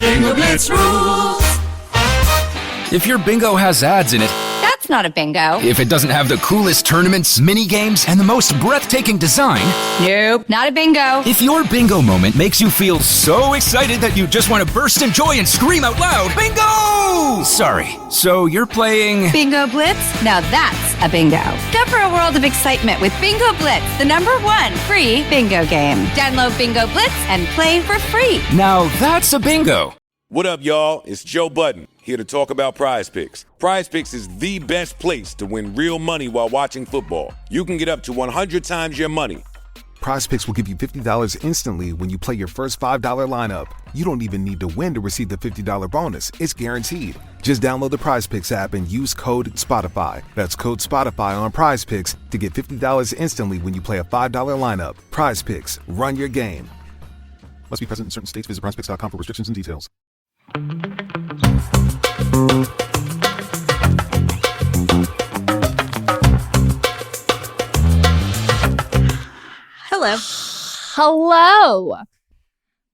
Bingo Blitz rules. If your bingo has ads in it, That's not a bingo. if it doesn't have the coolest tournaments, mini games, and the most breathtaking design, Nope, not a bingo. if your bingo moment makes you feel so excited that you just want to burst in joy and scream out loud, bingo! Sorry, so you're playing... Bingo Blitz? Now that's a bingo. Go for a world of excitement with Bingo Blitz, the #1 free bingo game. Download Bingo Blitz and play for free. Now that's a bingo. What up, y'all? It's Joe Budden, here to talk about Prize Picks. Prize Picks is the best place to win real money while watching football. You can get up to 100 times your money. Prize Picks will give you $50 instantly when you play your first $5 lineup. You don't even need to win to receive the $50 bonus. It's guaranteed. Just download the Prize Picks app and use code SPOTIFY. That's code SPOTIFY on Prize Picks to get $50 instantly when you play a $5 lineup. Prize Picks. Run your game. Must be present in certain states. Visit prizepicks.com for restrictions and details. Hello.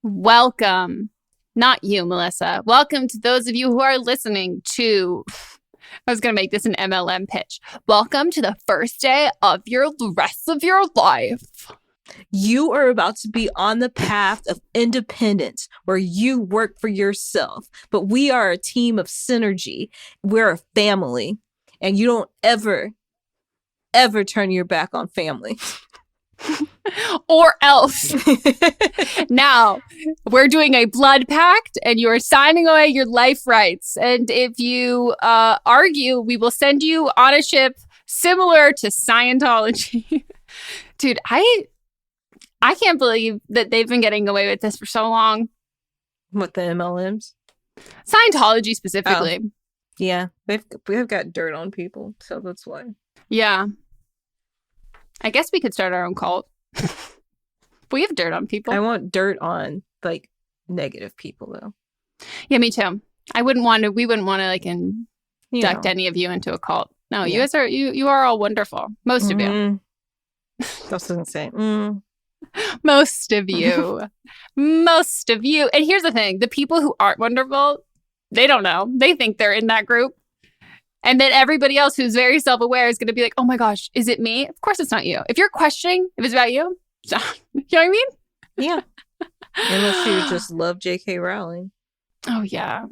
Welcome. Not you, Melissa. Welcome to those of you who are listening to, I was going to make this an MLM pitch. Welcome to the first day of the rest of your life. You are about to be on the path of independence where you work for yourself. But we are a team of synergy. We're a family. And you don't ever turn your back on family. Or else. Now, we're doing a blood pact and you are signing away your life rights. And if you argue, we will send you on a ship similar to Scientology. Dude, I can't believe that they've been getting away with this for so long. What, the MLMs? Scientology specifically. Oh. Yeah, we've got dirt on people, so that's why. Yeah. I guess we could start our own cult. We have dirt on people. I want dirt on, like, negative people, though. Yeah, me too. We wouldn't want to, like, induct any of you into a cult. No, you guys you are all wonderful. Most of you. I was going to say, Most of you. Most of you. And here's the thing. The people who aren't wonderful, they don't know. They think they're in that group. And then everybody else who's very self-aware is going to be like, oh my gosh, is it me? Of course it's not you. If you're questioning if it's about you, you know what I mean? Yeah. Unless you just love J.K. Rowling. Oh, yeah.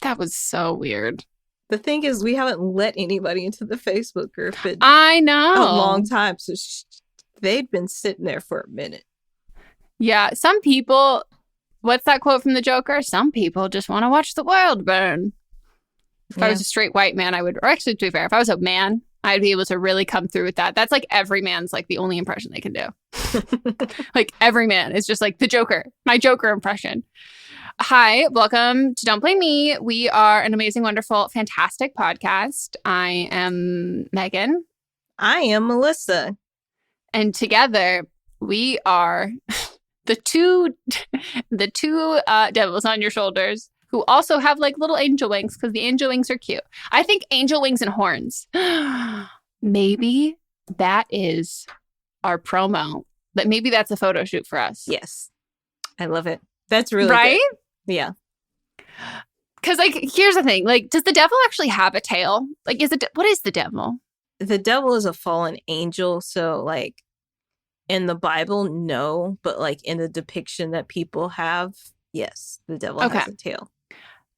That was so weird. The thing is, we haven't let anybody into the Facebook group in I know. a long time. So they'd been sitting there for a minute. Yeah. Some people, what's that quote from the Joker? Some people just want to watch the world burn. If I was a straight white man, I would, or actually, to be fair, if I was a man, I'd be able to really come through with that. That's like every man's like the only impression they can do. Like every man is just like the Joker, my Joker impression. Hi, welcome to Don't Blame Me. We are an amazing, wonderful, fantastic podcast. I am Megan. I am Melissa. And together we are the two devils on your shoulders who also have like little angel wings because the angel wings are cute. I think angel wings and horns. Maybe that is our promo. But maybe that's a photo shoot for us. Yes. I love it. That's really right? Good. Yeah. Because like, here's the thing. Like, does the devil actually have a tail? Like, what is the devil? The devil is a fallen angel. So like in the Bible, no. But like in the depiction that people have, yes, the devil has a tail.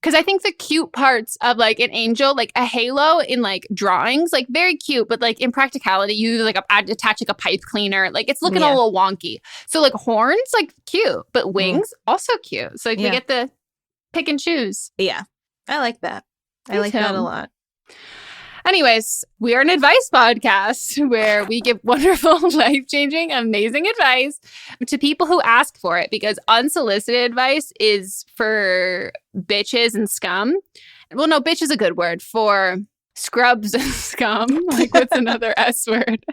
Because I think the cute parts of like an angel, like a halo in like drawings, like very cute, but like in practicality, you like attach like a pipe cleaner. Like it's looking a little wonky. So like horns, like cute, but wings also cute. So like we get to pick and choose. Yeah, I like that. I like that a lot. Anyways, we are an advice podcast where we give wonderful, life-changing, amazing advice to people who ask for it because unsolicited advice is for bitches and scum. Well, no, bitch is a good word for scrubs and scum. Like, what's another S word?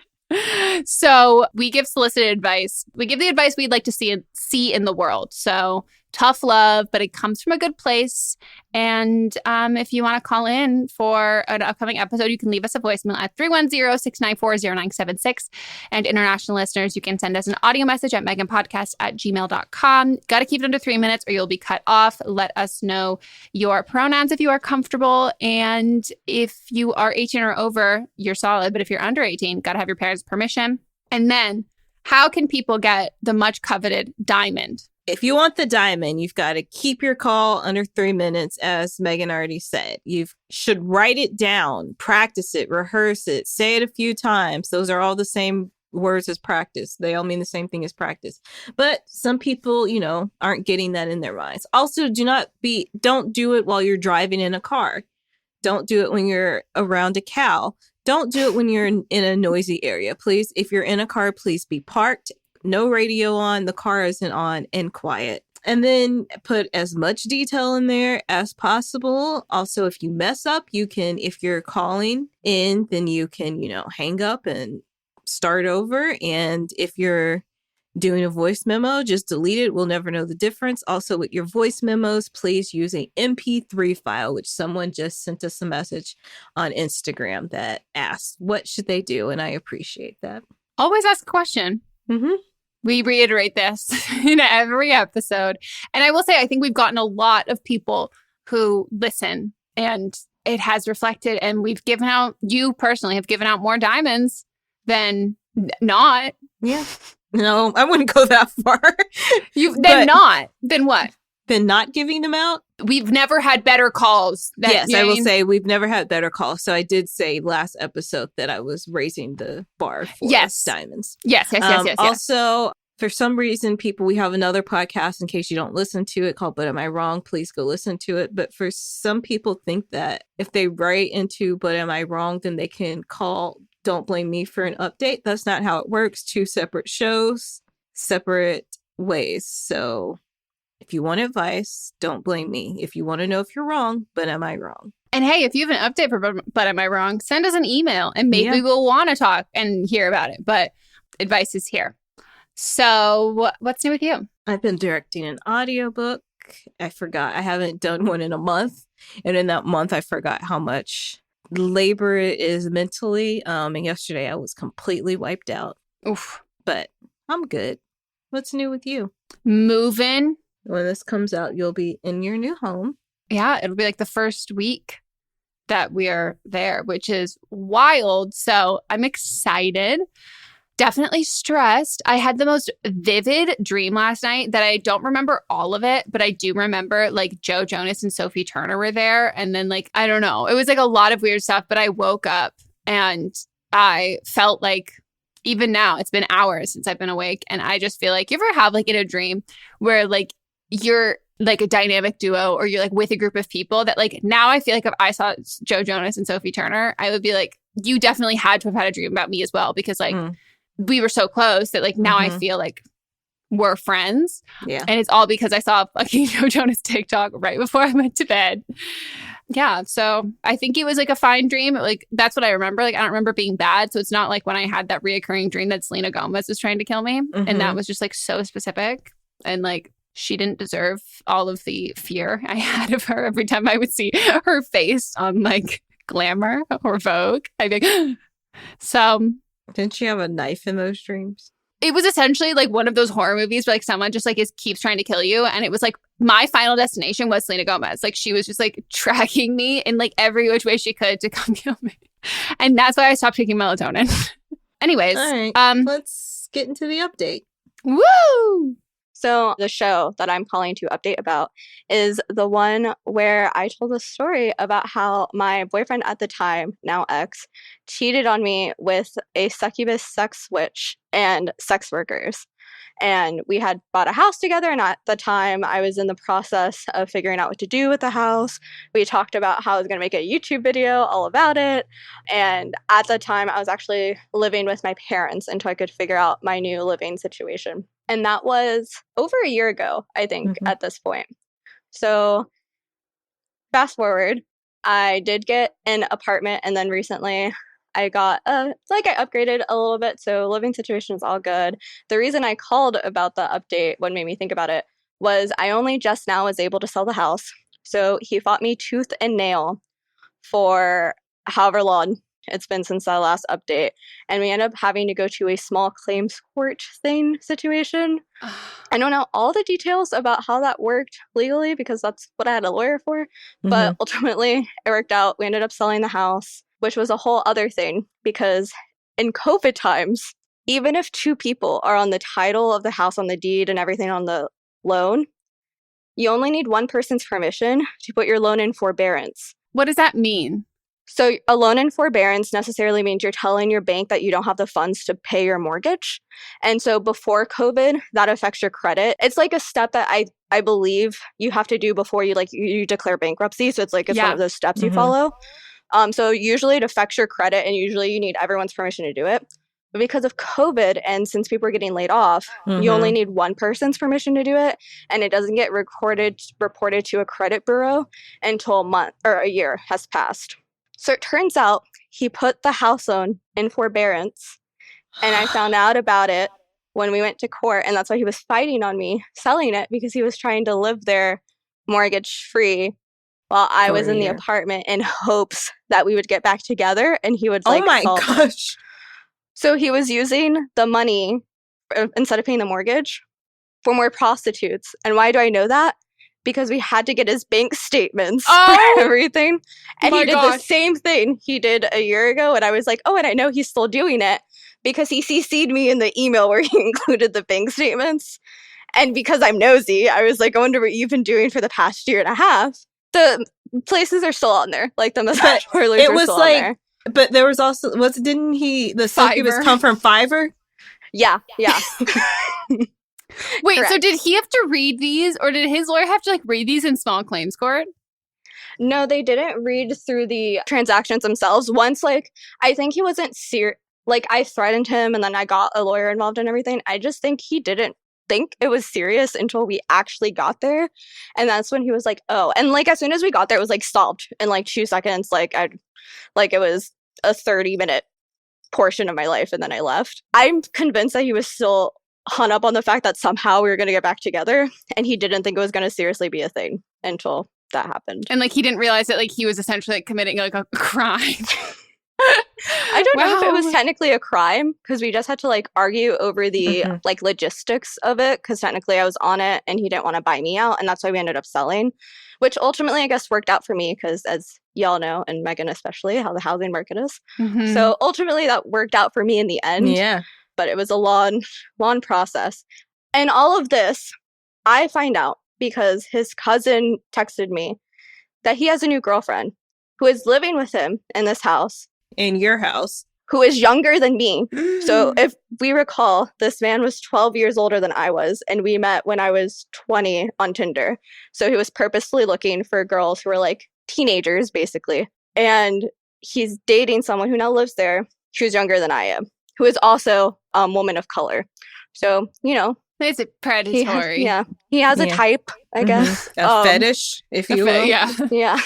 So we give solicited advice. We give the advice we'd like to see in the world. So tough love, but it comes from a good place. And if you want to call in for an upcoming episode, you can leave us a voicemail at 310-694-0976. And international listeners, you can send us an audio message at meghanpodcast@gmail.com. Got to keep it under 3 minutes or you'll be cut off. Let us know your pronouns if you are comfortable. And if you are 18 or over, you're solid. But if you're under 18, got to have your parents' permission. And then how can people get the much coveted diamond? If you want the diamond, you've got to keep your call under 3 minutes, as Megan already said. You should write it down, practice it, rehearse it, say it a few times. Those are all the same words as practice. They all mean the same thing as practice. But some people, aren't getting that in their minds. Also, don't do it while you're driving in a car. Don't do it when you're around a cow. Don't do it when you're in a noisy area. Please, if you're in a car, please be parked. No radio on, the car isn't on, and quiet. And then put as much detail in there as possible. Also, if you mess up, if you're calling in, then you can, hang up and start over. And if you're doing a voice memo, just delete it. We'll never know the difference. Also, with your voice memos, please use a MP3 file, which someone just sent us a message on Instagram that asked, what should they do? And I appreciate that. Always ask a question. Mm-hmm. We reiterate this in every episode. And I will say, I think we've gotten a lot of people who listen, and it has reflected, and you personally have given out more diamonds than not. Yeah. No, I wouldn't go that far. Then what? Then not giving them out? We've never had better calls. Yes, I will say we've never had better calls. So I did say last episode that I was raising the bar for diamonds. Yes. Also, for some reason, we have another podcast, in case you don't listen to it, called But Am I Wrong? Please go listen to it. But for some people think that if they write into But Am I Wrong, then they can call Don't Blame Me for an update. That's not how it works. 2 separate shows, separate ways. So if you want advice, don't blame me. If you want to know if you're wrong, but am I wrong? And hey, if you have an update for But Am I Wrong, send us an email and maybe we'll want to talk and hear about it. But advice is here. So what's new with you? I've been directing an audiobook. I forgot. I haven't done one in a month. And in that month, I forgot how much labor it is mentally. And yesterday I was completely wiped out. Oof. But I'm good. What's new with you? Moving. When this comes out, you'll be in your new home. Yeah, it'll be like the first week that we are there, which is wild. So I'm excited. Definitely stressed. I had the most vivid dream last night that I don't remember all of it, but I do remember like Joe Jonas and Sophie Turner were there. And then I don't know, it was like a lot of weird stuff, but I woke up and I felt like, even now, it's been hours since I've been awake. And I just feel like, you ever have in a dream where you're like a dynamic duo, or you're with a group of people that now I feel like if I saw Joe Jonas and Sophie Turner, I would be like, you definitely had to have had a dream about me as well, because we were so close that now I feel like we're friends. Yeah. And it's all because I saw a fucking Joe Jonas TikTok right before I went to bed. Yeah. So I think it was a fine dream. That's what I remember. I don't remember being bad. So it's not like when I had that reoccurring dream that Selena Gomez was trying to kill me. And that was just so specific. And she didn't deserve all of the fear I had of her every time I would see her face on Glamour or Vogue. I'd be like, so. Didn't she have a knife in those dreams? It was essentially one of those horror movies where someone just keeps trying to kill you. And it was my final destination was Selena Gomez. She was just tracking me in every which way she could to come kill me. And that's why I stopped taking melatonin. Anyways, all right, let's get into the update. Woo! So the show that I'm calling to update about is the one where I told a story about how my boyfriend at the time, now ex, cheated on me with a succubus sex witch and sex workers. And we had bought a house together, and at the time I was in the process of figuring out what to do with the house. We talked about how I was going to make a YouTube video all about it. And at the time I was actually living with my parents until I could figure out my new living situation. And that was over a year ago, I think, at this point. So fast forward, I did get an apartment, and then recently I got I upgraded a little bit, so living situation is all good. The reason I called about the update, what made me think about it, was I only just now was able to sell the house. So he fought me tooth and nail for however long it's been since that last update. And we ended up having to go to a small claims court situation. I don't know all the details about how that worked legally because that's what I had a lawyer for. But ultimately, it worked out. We ended up selling the house, which was a whole other thing because in COVID times, even if two people are on the title of the house, on the deed and everything on the loan, you only need one person's permission to put your loan in forbearance. What does that mean? So a loan in forbearance necessarily means you're telling your bank that you don't have the funds to pay your mortgage. And so before COVID, that affects your credit. It's like a step that I believe you have to do before you declare bankruptcy. So it's like it's one of those steps you follow. So usually it affects your credit and usually you need everyone's permission to do it. But because of COVID and since people are getting laid off, you only need one person's permission to do it. And it doesn't get reported to a credit bureau until a year has passed. So it turns out he put the house loan in forbearance, and I found out about it when we went to court, and that's why he was fighting on me selling it because he was trying to live there mortgage-free while I was in the apartment in hopes that we would get back together and he would oh my gosh. So he was using the money instead of paying the mortgage for more prostitutes. And why do I know that? Because we had to get his bank statements for everything. And he did the same thing he did a year ago. And I was like, oh, and I know he's still doing it because he CC'd me in the email where he included the bank statements. And because I'm nosy, I was like, I wonder what you've been doing for the past year and a half. The places are still on there. Like the massage parlors are still on there. But there was also, didn't the Succubus come from Fiverr? Yeah. Wait, Correct. So did he have to read these or did his lawyer have to read these in small claims court? No, they didn't read through the transactions themselves. Once, I think he wasn't serious. I threatened him and then I got a lawyer involved and everything. I just think he didn't think it was serious until we actually got there. And that's when he was like, oh. And as soon as we got there, it was solved in 2 seconds. It was a 30-minute portion of my life and then I left. I'm convinced that he was still hung up on the fact that somehow we were going to get back together and he didn't think it was going to seriously be a thing until that happened. And he didn't realize that he was essentially committing a crime. I don't know if it was technically a crime because we just had to argue over the logistics of it because technically I was on it and he didn't want to buy me out and that's why we ended up selling, which ultimately I guess worked out for me because as y'all know, and Meghan especially, how the housing market is. So ultimately that worked out for me in the end. Yeah. But it was a long process. And all of this, I find out because his cousin texted me that he has a new girlfriend who is living with him in this house. In your house. Who is younger than me. So if we recall, this man was 12 years older than I was, and we met when I was 20 on Tinder. So he was purposely looking for girls who were teenagers, basically. And he's dating someone who now lives there who's younger than I am, who is also a woman of color. So, It's a predatory. He has a type, I guess. A fetish, if you will. Yeah.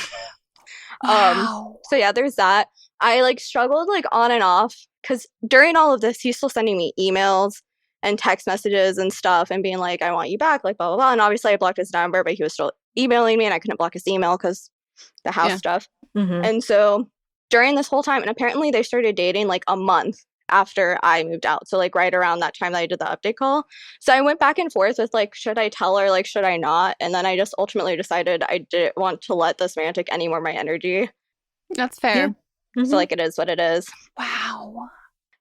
Wow. So yeah, there's that. I struggled on and off because during all of this, he's still sending me emails and text messages and stuff and being like, I want you back, blah, blah, blah. And obviously I blocked his number, but he was still emailing me and I couldn't block his email because the house stuff. And so during this whole time, and apparently they started dating a month after I moved out. So right around that time that I did the update call. So I went back and forth with should I tell her, should I not? And then I just ultimately decided I didn't want to let this man take any more of my energy. That's fair. Yeah. So it is what it is. Wow.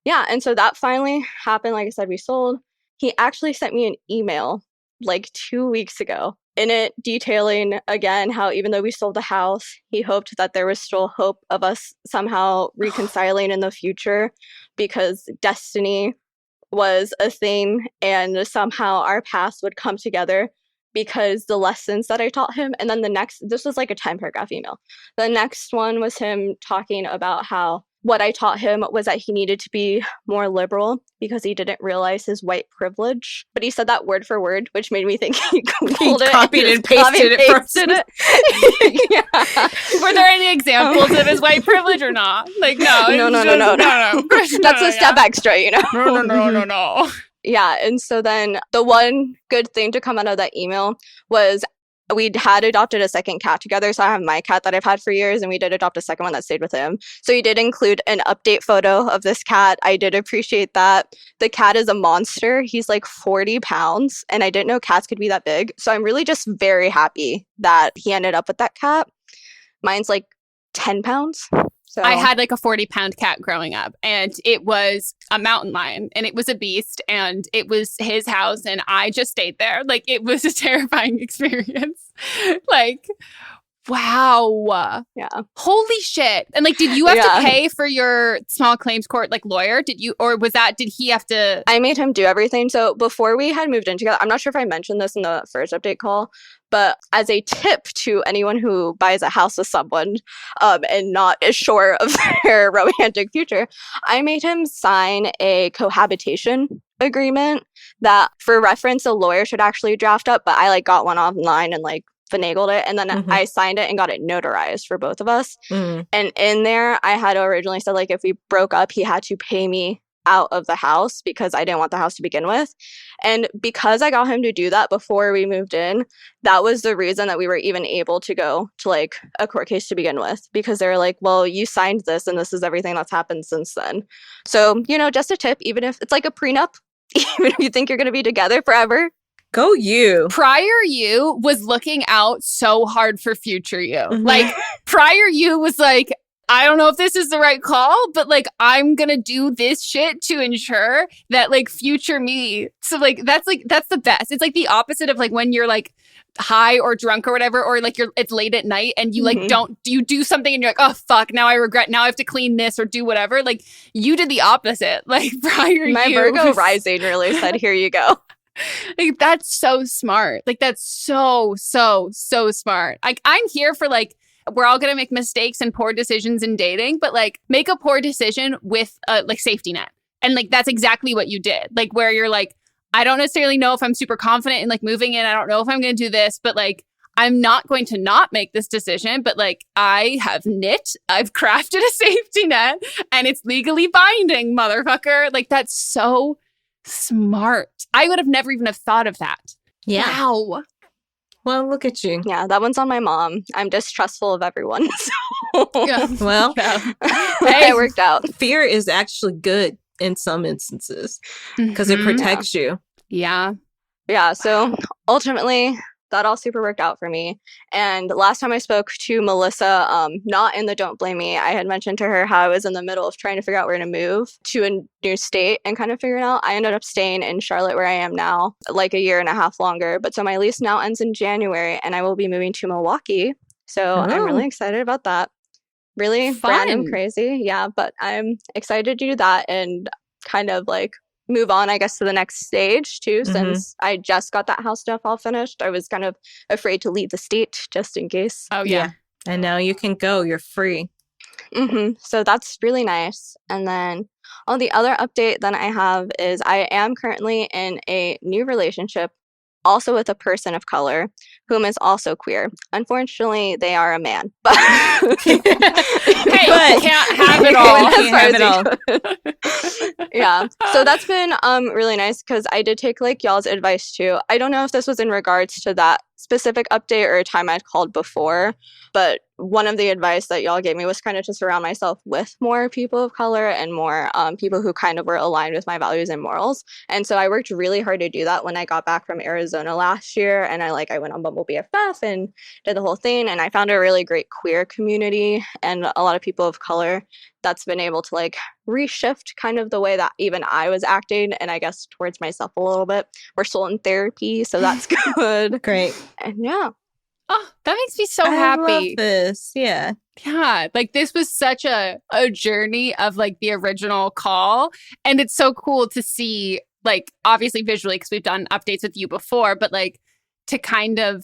Yeah. And so that finally happened. Like I said, we sold. He actually sent me an email 2 weeks ago in it detailing again how even though we sold the house, he hoped that there was still hope of us somehow reconciling in the future because destiny was a thing and somehow our paths would come together because the lessons that I taught him. And then this was a 10-paragraph email. The next one was him talking about how what I taught him was that he needed to be more liberal because he didn't realize his white privilege. But he said that word for word, which made me think he Googled it. Copied and pasted it. Yeah. Were there any examples of his white privilege or not? No. No. That's a step extra, No. Yeah. And so then the one good thing to come out of that email was we had adopted a second cat together. So I have my cat that I've had for years, and we did adopt a second one that stayed with him. So he did include an update photo of this cat. I did appreciate that. The cat is a monster. He's like 40 pounds, and I didn't know cats could be that big. So I'm really just very happy that he ended up with that cat. Mine's like 10 pounds. So I had like a 40-pound cat growing up, and it was a mountain lion, and it was a beast, and it was his house, and I just stayed there. Like, it was a terrifying experience. Like, wow. Yeah. Holy shit. And like, did you have to pay for your small claims court like lawyer? Did you, or did he have to? I made him do everything. So before we had moved in together, I'm not sure if I mentioned this in the first update call, but as a tip to anyone who buys a house with someone and not is sure of their romantic future, I made him sign a cohabitation agreement that, for reference, a lawyer should actually draft up, but I like got one online and like finagled it, and then I signed it and got it notarized for both of us. And in there, I had originally said, like, if we broke up, he had to pay me out of the house because I didn't want the house to begin with. And because I got him to do that before we moved in, that was the reason that we were even even to go to like a court case to begin with, because they were like, well, you signed this and this is everything that's happened since then. So, you know, just a tip, even if it's like a prenup, even if you think you're going to be together forever. Go you. Prior you was looking out so hard for future you. Like, prior you was like, I don't know if this is the right call, but like, I'm going to do this shit to ensure that like future me. So like, that's the best. It's like the opposite of like when you're like high or drunk or whatever, or like it's late at night and you like you do something and you're like, oh fuck, now I regret, now I have to clean this or do whatever. Like, you did the opposite. Like, prior my Virgo rising really said, here you go. Like, that's so smart. Like, that's so smart. Like, I'm here for like, we're all going to make mistakes and poor decisions in dating, but like, make a poor decision with a like safety net. And like, that's exactly what you did. Like, where you're like, I don't necessarily know if I'm super confident in like moving in. I don't know if I'm going to do this, but like, I'm not going to not make this decision. But like, I've crafted a safety net and it's legally binding, motherfucker. Like, that's so smart. I would have never even have thought of that. Yeah. Wow. Well, look at you. Yeah, that one's on my mom. I'm distrustful of everyone. So. Yeah. Well, Hey, it worked out. Fear is actually good in some instances because it protects you. Yeah. Yeah. So ultimately, that all super worked out for me. And last time I spoke to Melissa, not in the Don't Blame Me, I had mentioned to her how I was in the middle of trying to figure out where to move to a new state and kind of figuring out. I ended up staying in Charlotte, where I am now, like a year and a half longer. But so my lease now ends in January and I will be moving to Milwaukee. So I'm really excited about that. Really Fun. random, crazy. Yeah, but I'm excited to do that and kind of like move on, I guess, to the next stage too, since I just got that house stuff all finished. I was kind of afraid to leave the state just in case. Oh, yeah. And now you can go. You're free. So that's really nice. And then the other update that I have is I am currently in a new relationship, also with a person of color, whom is also queer. Unfortunately, they are a man. But Hey, can't have it all. Can't have it all. Yeah. So that's been really nice because I did take like y'all's advice too. I don't know if this was in regards to that specific update or a time I'd called before, but one of the advice that y'all gave me was kind of to surround myself with more people of color and more people who kind of were aligned with my values and morals. And so I worked really hard to do that when I got back from Arizona last year. And I went on Bumble BFF and did the whole thing. And I found a really great queer community and a lot of people of color that's been able to like reshift kind of the way that even I was acting, and I guess towards myself a little bit. We're still in therapy, so that's good. Great. And yeah. Oh, that makes me so I happy. love this. Yeah. Yeah, like this was such a journey of like the original call, and it's so cool to see, like, obviously visually because we've done updates with you before, but like to kind of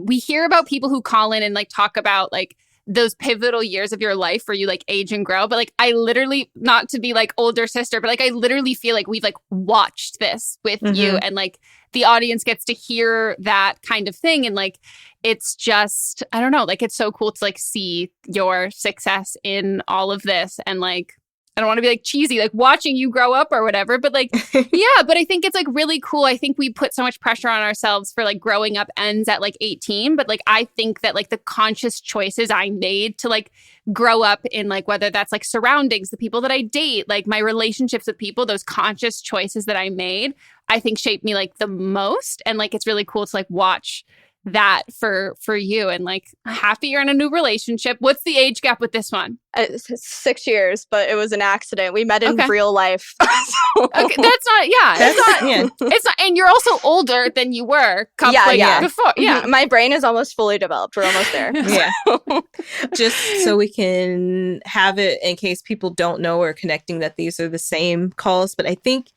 we hear about people who call in and like talk about like those pivotal years of your life where you like age and grow. But like, I literally, not to be like older sister, but like, I literally feel like we've like watched this with you, and like the audience gets to hear that kind of thing. And like, it's just, I don't know, like, it's so cool to like see your success in all of this. And like, I don't want to be like cheesy, like watching you grow up or whatever, but like, yeah, but I think it's like really cool. I think we put so much pressure on ourselves for like growing up ends at like 18. But like, I think that like the conscious choices I made to like grow up in like, whether that's like surroundings, the people that I date, like my relationships with people, those conscious choices that I made, I think shaped me like the most. And like, it's really cool to like watch that for you, and like happy you're in a new relationship. What's the age gap with this one? It's 6 years, but it was an accident. We met in real life. So. Okay, that's not. Yeah, it's not. And you're also older than you were. Before. Yeah, my brain is almost fully developed. We're almost there. Yeah. Just so we can have it in case people don't know or connecting that these are the same calls, but I think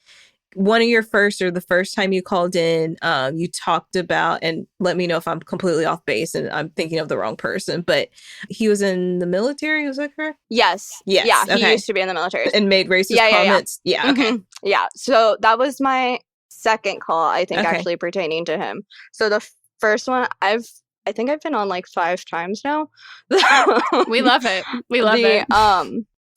one of your the first time you called in, you talked about, and let me know if I'm completely off base and I'm thinking of the wrong person, but he was in the military, was that correct? Yes. Yeah, he used to be in the military. And made racist comments? Yeah, okay. Mm-hmm. Yeah, so that was my second call, I think, actually pertaining to him. So the first one, I think I've been on like 5 times now. We love it. We love it.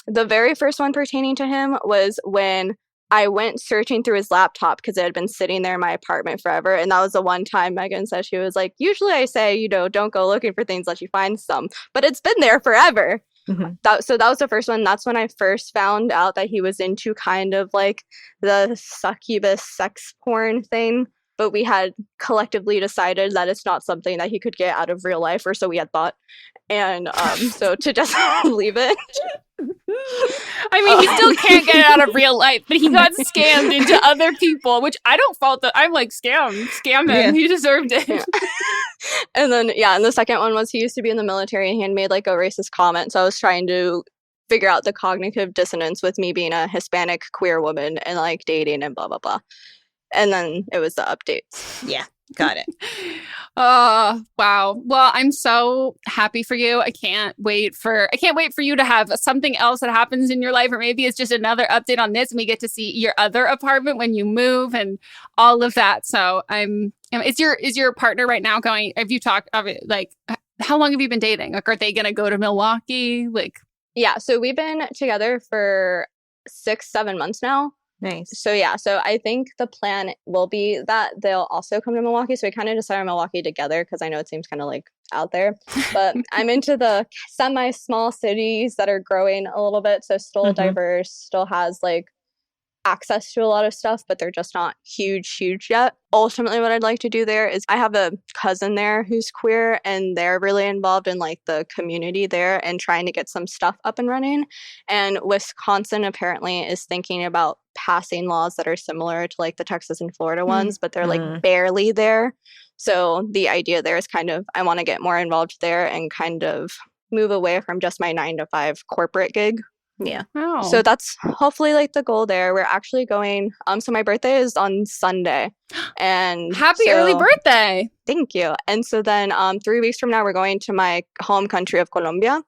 The very first one pertaining to him was when I went searching through his laptop because it had been sitting there in my apartment forever. And that was the one time Meghan said, she was like, usually I say, don't go looking for things unless you find some. But it's been there forever. Mm-hmm. So that was the first one. That's when I first found out that he was into kind of like the succubus sex porn thing. But we had collectively decided that it's not something that he could get out of real life, or so we had thought. And so to just leave it. I mean, he still can't get it out of real life, but he got scammed into other people, which I don't fault that. I'm like, scam him. Yeah. He deserved it. Yeah. And then, and the second one was he used to be in the military and he had made like a racist comment. So I was trying to figure out the cognitive dissonance with me being a Hispanic queer woman and like dating and blah, blah, blah. And then it was the updates. Yeah. Got it. Oh, wow. Well, I'm so happy for you. I can't wait for you to have something else that happens in your life, or maybe it's just another update on this and we get to see your other apartment when you move and all of that. So is your partner right now going, have you talked of it, like, how long have you been dating? Like, are they going to go to Milwaukee? Like, yeah. So we've been together for 6-7 months now. Nice. So I think the plan will be that they'll also come to Milwaukee. So we kind of decided on Milwaukee together because I know it seems kind of like out there, but I'm into the semi-small cities that are growing a little bit. So still diverse, still has like access to a lot of stuff, but they're just not huge yet. Ultimately, what I'd like to do there is I have a cousin there who's queer, and they're really involved in like the community there and trying to get some stuff up and running. And Wisconsin apparently is thinking about passing laws that are similar to like the Texas and Florida ones, but they're like barely there. So the idea there is kind of, I want to get more involved there and kind of move away from just my 9-to-5 corporate gig. Yeah. Oh. So that's hopefully like the goal there. We're actually going, so my birthday is on Sunday. And happy early birthday. Thank you. And so then 3 weeks from now, we're going to my home country of Colombia.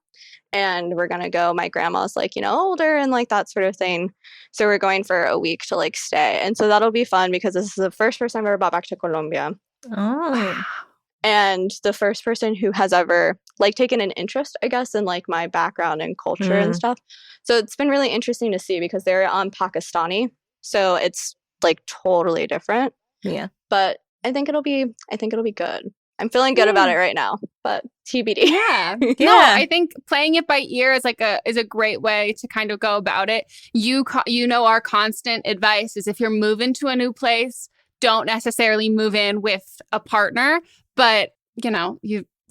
And we're going to go, my grandma's like, older and like that sort of thing. So we're going for a week to like stay. And so that'll be fun because this is the first person I've ever brought back to Colombia. Oh. And the first person who has ever like taken an interest, I guess, in like my background and culture and stuff. So it's been really interesting to see because they're Pakistani. So it's like totally different. Yeah. But I think it'll be good. I'm feeling good about it right now, but TBD. Yeah. No, I think playing it by ear is a great way to kind of go about it. Our constant advice is if you're moving to a new place, don't necessarily move in with a partner, but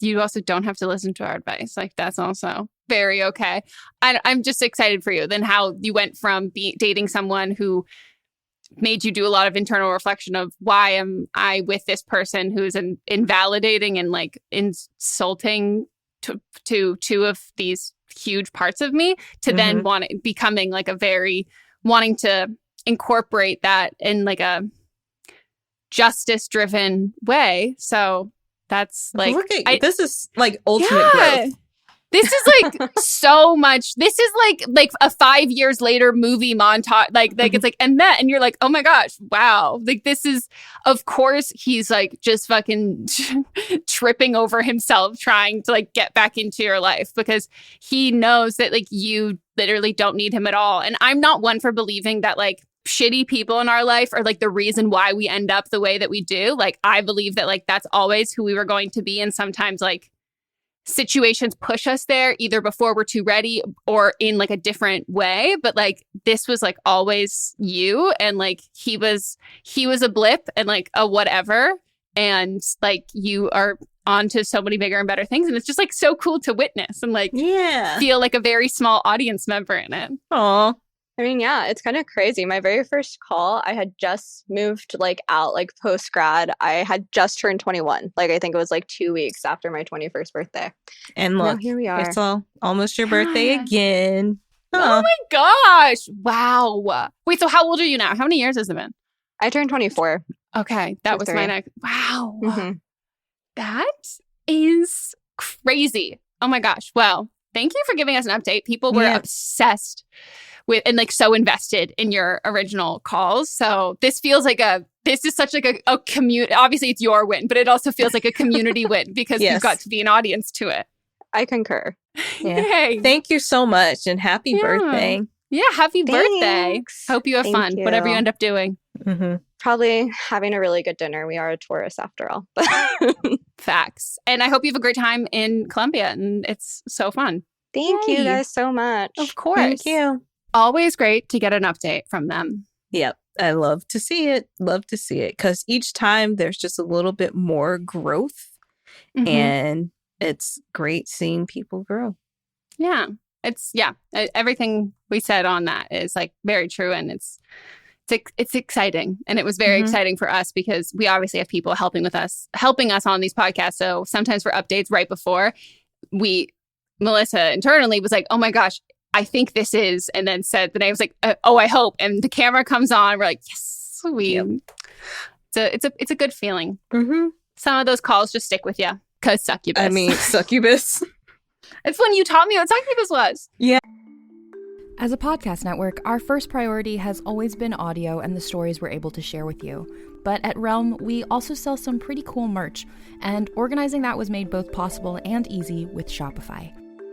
you also don't have to listen to our advice. Like, that's also very okay. I'm just excited for you. Then how you went from dating someone who made you do a lot of internal reflection of why am I with this person who's invalidating and like insulting to two of these huge parts of me, to then becoming like wanting to incorporate that in like a justice driven way. So that's like, this is like ultimate growth. This is like so much. This is like a 5 years later movie montage. Like it's like, and you're like, oh my gosh, wow. Like this is, of course, he's like just fucking tripping over himself trying to like get back into your life because he knows that like you literally don't need him at all. And I'm not one for believing that like shitty people in our life are like the reason why we end up the way that we do. Like, I believe that like that's always who we were going to be. And sometimes like situations push us there either before we're too ready or in like a different way. But like this was like always you, and like he was a blip and like a whatever. And like you are on to so many bigger and better things. And it's just like so cool to witness and like feel like a very small audience member in it. Aw. I mean, yeah, it's kind of crazy. My very first call, I had just moved like out, like post grad. I had just turned 21. Like, I think it was like 2 weeks after my 21st birthday. And look, now here we are. It's almost your birthday again. Oh my gosh. Wow. Wait, so how old are you now? How many years has it been? I turned 24. Okay. That was my next. Wow. Mm-hmm. That is crazy. Oh my gosh. Well, thank you for giving us an update. People were obsessed with and like so invested in your original calls. So this feels like this is such like a community. Obviously it's your win, but it also feels like a community win because you've got to be an audience to it. I concur. Yeah. Yay. Thank you so much and happy birthday. Yeah, happy birthday. Thanks. Hope you have fun, whatever you end up doing. Mm-hmm. Probably having a really good dinner. We are a tourist after all. Facts. And I hope you have a great time in Colombia and it's so fun. Thank you guys so much. Of course. Thank you. Always great to get an update from them. Yep. I love to see it. Love to see it. Because each time there's just a little bit more growth. Mm-hmm. And it's great seeing people grow. Yeah. Everything we said on that is like very true. And it's exciting. And it was very exciting for us because we obviously have people helping us on these podcasts. So sometimes for updates right before, Melissa internally was like, oh my gosh, I think this is, and then said the name, was like, oh, I hope. And the camera comes on. We're like, yes, it's a good feeling. Mm-hmm. Some of those calls just stick with you because Succubus. I mean, Succubus. It's when you taught me what Succubus was. Yeah. As a podcast network, our first priority has always been audio and the stories we're able to share with you. But at Realm, we also sell some pretty cool merch, and organizing that was made both possible and easy with Shopify.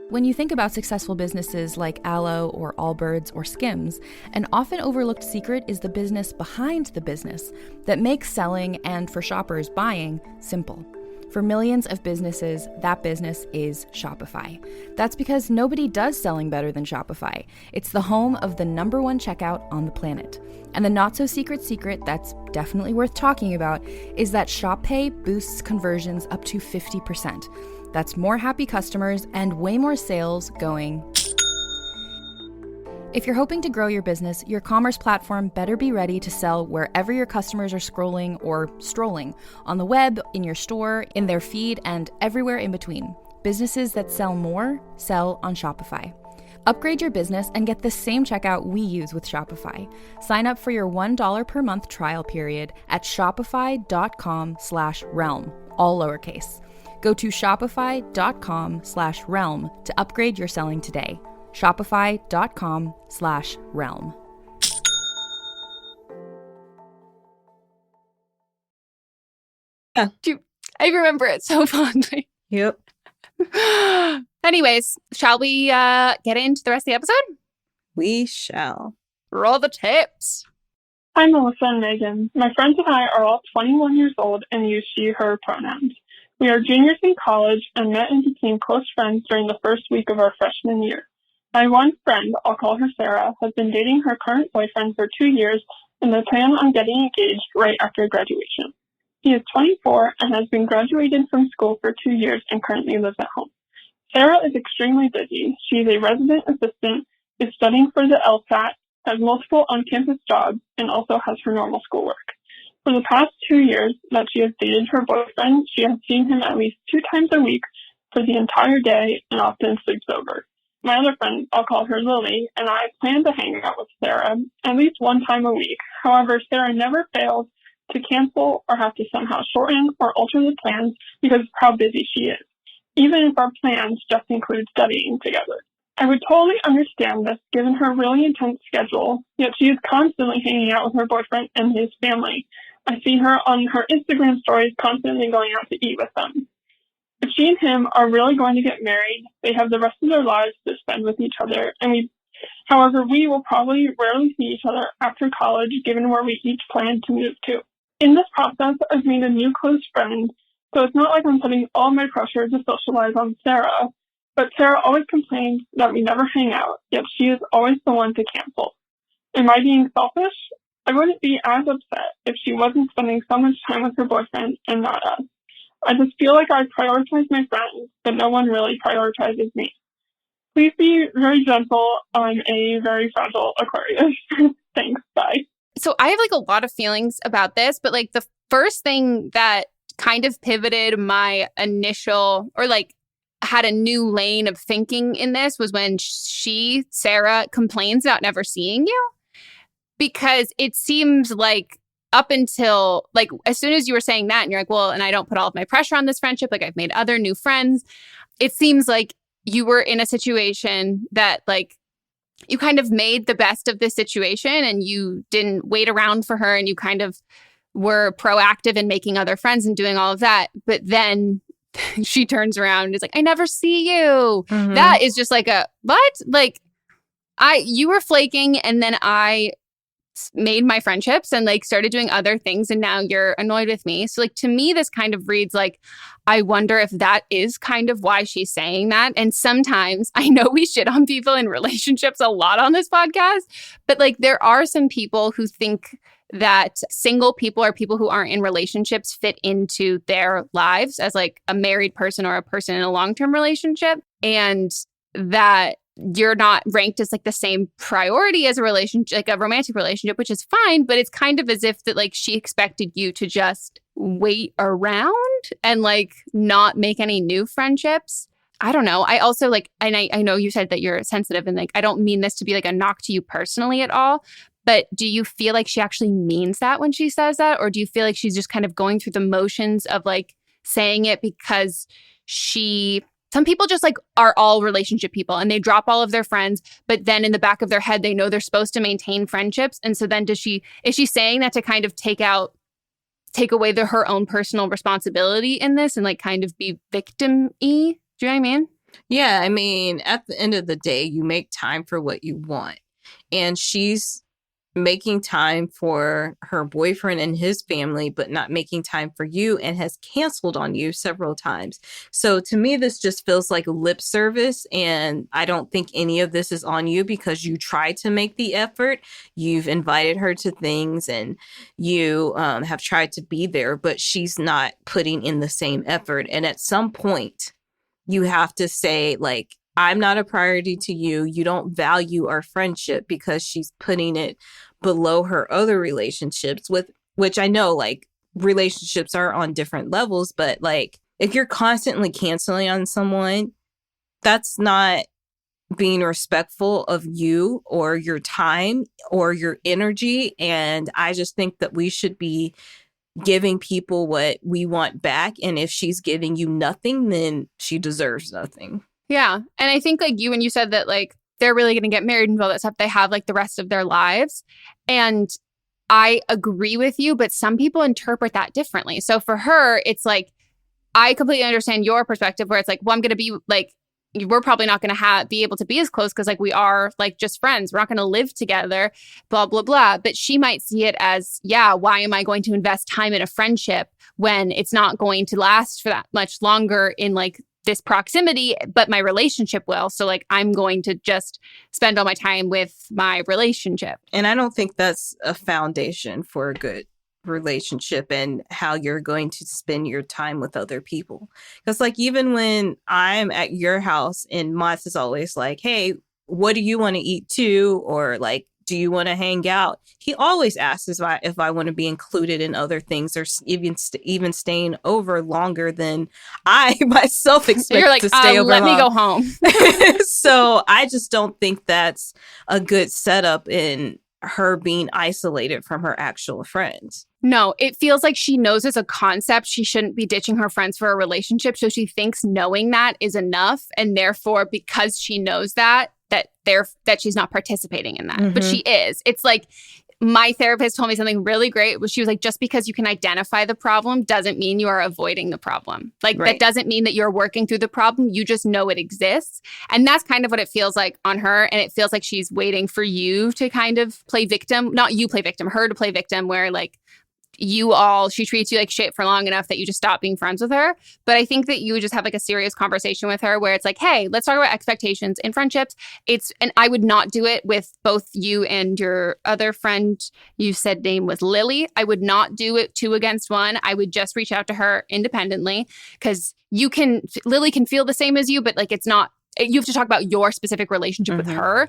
When you think about successful businesses like Aloe or Allbirds or Skims, an often overlooked secret is the business behind the business that makes selling and, for shoppers, buying simple. For millions of businesses, that business is Shopify. That's because nobody does selling better than Shopify. It's the home of the #1 checkout on the planet. And the not-so-secret secret that's definitely worth talking about is that Shop Pay boosts conversions up to 50%. That's more happy customers and way more sales going. If you're hoping to grow your business, your commerce platform better be ready to sell wherever your customers are scrolling or strolling, on the web, in your store, in their feed, and everywhere in between. Businesses that sell more, sell on Shopify. Upgrade your business and get the same checkout we use with Shopify. Sign up for your $1 per month trial period at shopify.com/realm, all lowercase. Go to shopify.com/realm to upgrade your selling today. Shopify.com/realm. I remember it so fondly. Yep. Anyways, shall we get into the rest of the episode? We shall. Roll the tapes. Hi, Melissa and Megan. My friends and I are all 21 years old and use she, her pronouns. We are juniors in college and met and became close friends during the first week of our freshman year. My one friend, I'll call her Sarah, has been dating her current boyfriend for 2 years and they plan on getting engaged right after graduation. He is 24 and has been graduated from school for 2 years and currently lives at home. Sarah is extremely busy. She is a resident assistant, is studying for the LSAT, has multiple on-campus jobs, and also has her normal schoolwork. For the past 2 years that she has dated her boyfriend, she has seen him at least 2 times a week for the entire day and often sleeps over. My other friend, I'll call her Lily, and I plan to hang out with Sarah at least 1 time a week. However, Sarah never fails to cancel or have to somehow shorten or alter the plans because of how busy she is, even if our plans just include studying together. I would totally understand this given her really intense schedule, yet she is constantly hanging out with her boyfriend and his family. I see her on her Instagram stories constantly going out to eat with them. If she and him are really going to get married, they have the rest of their lives to spend with each other, and we However, we will probably rarely see each other after college, given where we each plan to move to. In this process, I've made a new close friend, so it's not like I'm putting all my pressure to socialize on Sarah, but Sarah always complains that we never hang out, yet she is always the one to cancel. Am I being selfish? I wouldn't be as upset if she wasn't spending so much time with her boyfriend and not us. I just feel like I prioritize my friends, but no one really prioritizes me. Please be very gentle. I'm a very fragile Aquarius. Thanks. Bye. So I have like a lot of feelings about this, but like the first thing that kind of pivoted my initial or like had a new lane of thinking in this was when Sarah, complains about never seeing you. Because it seems like up until like as soon as you were saying that and you're like, well, and I don't put all of my pressure on this friendship, like I've made other new friends. It seems like you were in a situation that like you kind of made the best of this situation and you didn't wait around for her and you kind of were proactive in making other friends and doing all of that. But then she turns around and is like, I never see you. Mm-hmm. That is just like a, what? Like you were flaking and then I made my friendships and like started doing other things and now you're annoyed with me. So like to me, this kind of reads like, I wonder if that is kind of why she's saying that. And sometimes I know we shit on people in relationships a lot on this podcast, but like there are some people who think that single people or people who aren't in relationships fit into their lives as like a married person or a person in a long-term relationship. And that you're not ranked as like the same priority as a relationship, like a romantic relationship, which is fine. But it's kind of as if that like she expected you to just wait around and like not make any new friendships. I don't know. I also like, and I know you said that you're sensitive and like, I don't mean this to be like a knock to you personally at all. But do you feel like she actually means that when she says that? Or do you feel like she's just kind of going through the motions of like saying it because some people just like are all relationship people and they drop all of their friends, but then in the back of their head, they know they're supposed to maintain friendships. And so then is she saying that to kind of take away her own personal responsibility in this and like kind of be victim-y? Do you know what I mean? Yeah. I mean, at the end of the day, you make time for what you want. And she's making time for her boyfriend and his family, but not making time for you and has canceled on you several times. So to me, this just feels like lip service. And I don't think any of this is on you because you tried to make the effort. You've invited her to things and you have tried to be there, but she's not putting in the same effort. And at some point, you have to say like, I'm not a priority to you. You don't value our friendship because she's putting it below her other relationships with, which I know like relationships are on different levels, but like if you're constantly canceling on someone, that's not being respectful of you or your time or your energy. And I just think that we should be giving people what we want back. And if she's giving you nothing, then she deserves nothing. Yeah. And I think like when you said that like they're really going to get married and all that stuff, they have like the rest of their lives. And I agree with you, but some people interpret that differently. So for her, it's like, I completely understand your perspective where it's like, well, I'm going to be like, we're probably not going to be able to be as close because like we are like just friends. We're not going to live together, blah, blah, blah. But she might see it as, yeah, why am I going to invest time in a friendship when it's not going to last for that much longer in like this proximity, but my relationship will. So like, I'm going to just spend all my time with my relationship. And I don't think that's a foundation for a good relationship and how you're going to spend your time with other people. Because like, even when I'm at your house and Moss is always like, hey, what do you want to eat too? Or like, do you want to hang out? He always asks if I want to be included in other things or even staying over longer than I myself expect You're like, to stay over. Let me go home. So I just don't think that's a good setup in her being isolated from her actual friends. No, it feels like she knows as a concept she shouldn't be ditching her friends for a relationship. So she thinks knowing that is enough. And therefore, because she knows that she's not participating in that. Mm-hmm. But she is. It's like, my therapist told me something really great, which she was like, just because you can identify the problem doesn't mean you are avoiding the problem. Like, that doesn't mean that you're working through the problem. You just know it exists. And that's kind of what it feels like on her. And it feels like she's waiting for you to kind of play victim, not you play victim, her to play victim, where like, she treats you like shit for long enough that you just stop being friends with her. But I think that you would just have like a serious conversation with her where it's like, hey, let's talk about expectations in friendships. And I would not do it with both you and your other friend. You said name was Lily. I would not do it 2 against 1. I would just reach out to her independently because Lily can feel the same as you, but like, it's not, you have to talk about your specific relationship with her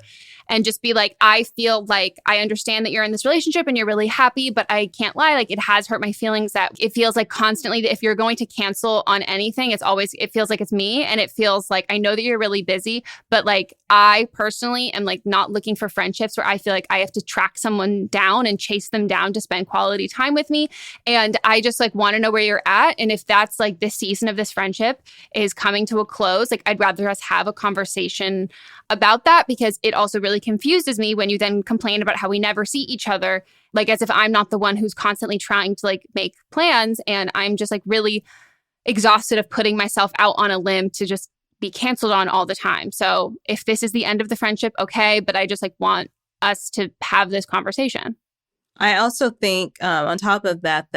and just be like, I feel like I understand that you're in this relationship and you're really happy, but I can't lie. Like, it has hurt my feelings that it feels like constantly that if you're going to cancel on anything, it feels like it's me. And it feels like, I know that you're really busy, but like, I personally am like not looking for friendships where I feel like I have to track someone down and chase them down to spend quality time with me. And I just like want to know where you're at. And if that's like this season of this friendship is coming to a close, like I'd rather us have a conversation about that, because it also really confuses me when you then complain about how we never see each other, like as if I'm not the one who's constantly trying to like make plans, and I'm just like really exhausted of putting myself out on a limb to just be canceled on all the time. So if this is the end of the friendship, okay, but I just like want us to have this conversation. I also think on top of that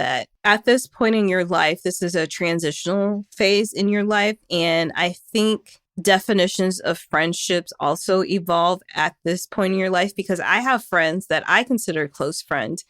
at this point in your life, this is a transitional phase in your life. And I think definitions of friendships also evolve at this point in your life, because I have friends that I consider close friends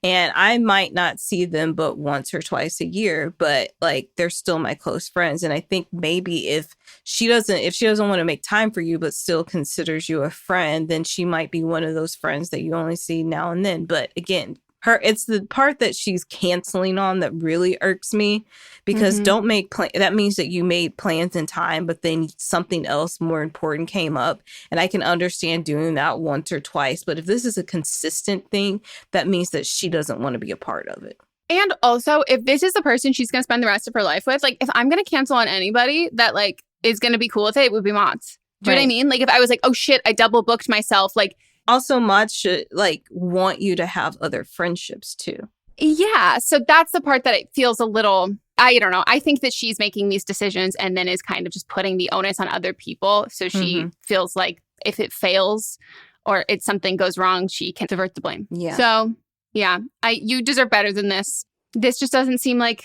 and I might not see them but once or twice a year, but like they're still my close friends. And I think maybe if she doesn't want to make time for you but still considers you a friend, then she might be one of those friends that you only see now and then. But again, it's the part that she's canceling on that really irks me, because don't make that means that you made plans in time, but then something else more important came up. And I can understand doing that once or twice. But if this is a consistent thing, that means that she doesn't want to be a part of it. And also, if this is the person she's going to spend the rest of her life with, like if I'm going to cancel on anybody that like is going to be cool with it would be Mott's. Do you know what I mean? Like if I was like, oh shit, I double booked myself, like. Also, Mod should like want you to have other friendships too. Yeah. So that's the part that it feels a little, I don't know. I think that she's making these decisions and then is kind of just putting the onus on other people. So she feels like if it fails or if something goes wrong, she can divert the blame. Yeah. So yeah, you deserve better than this. This just doesn't seem like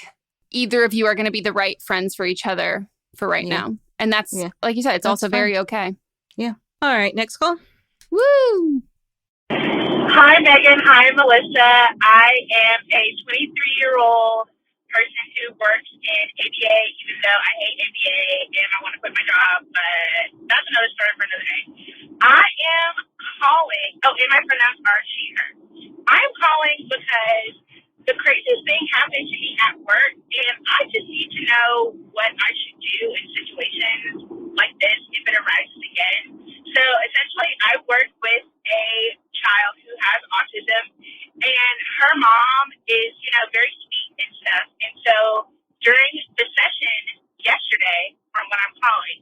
either of you are going to be the right friends for each other for right now. And that's, like you said, it's also very okay. Yeah. All right. Next call. Woo! Hi, Megan. Hi, Melissa. I am a 23-year-old person who works in ABA, even though I hate ABA and I want to quit my job, but that's another story for another day. I am calling. Oh, and my pronouns are she, her. I am calling because the craziest thing happened to me at work, and I just need to know what I should do in situations like this if it arises again. So essentially, I work with a child who has autism, and her mom is, very sweet and stuff. And so during the session yesterday, from when I'm calling,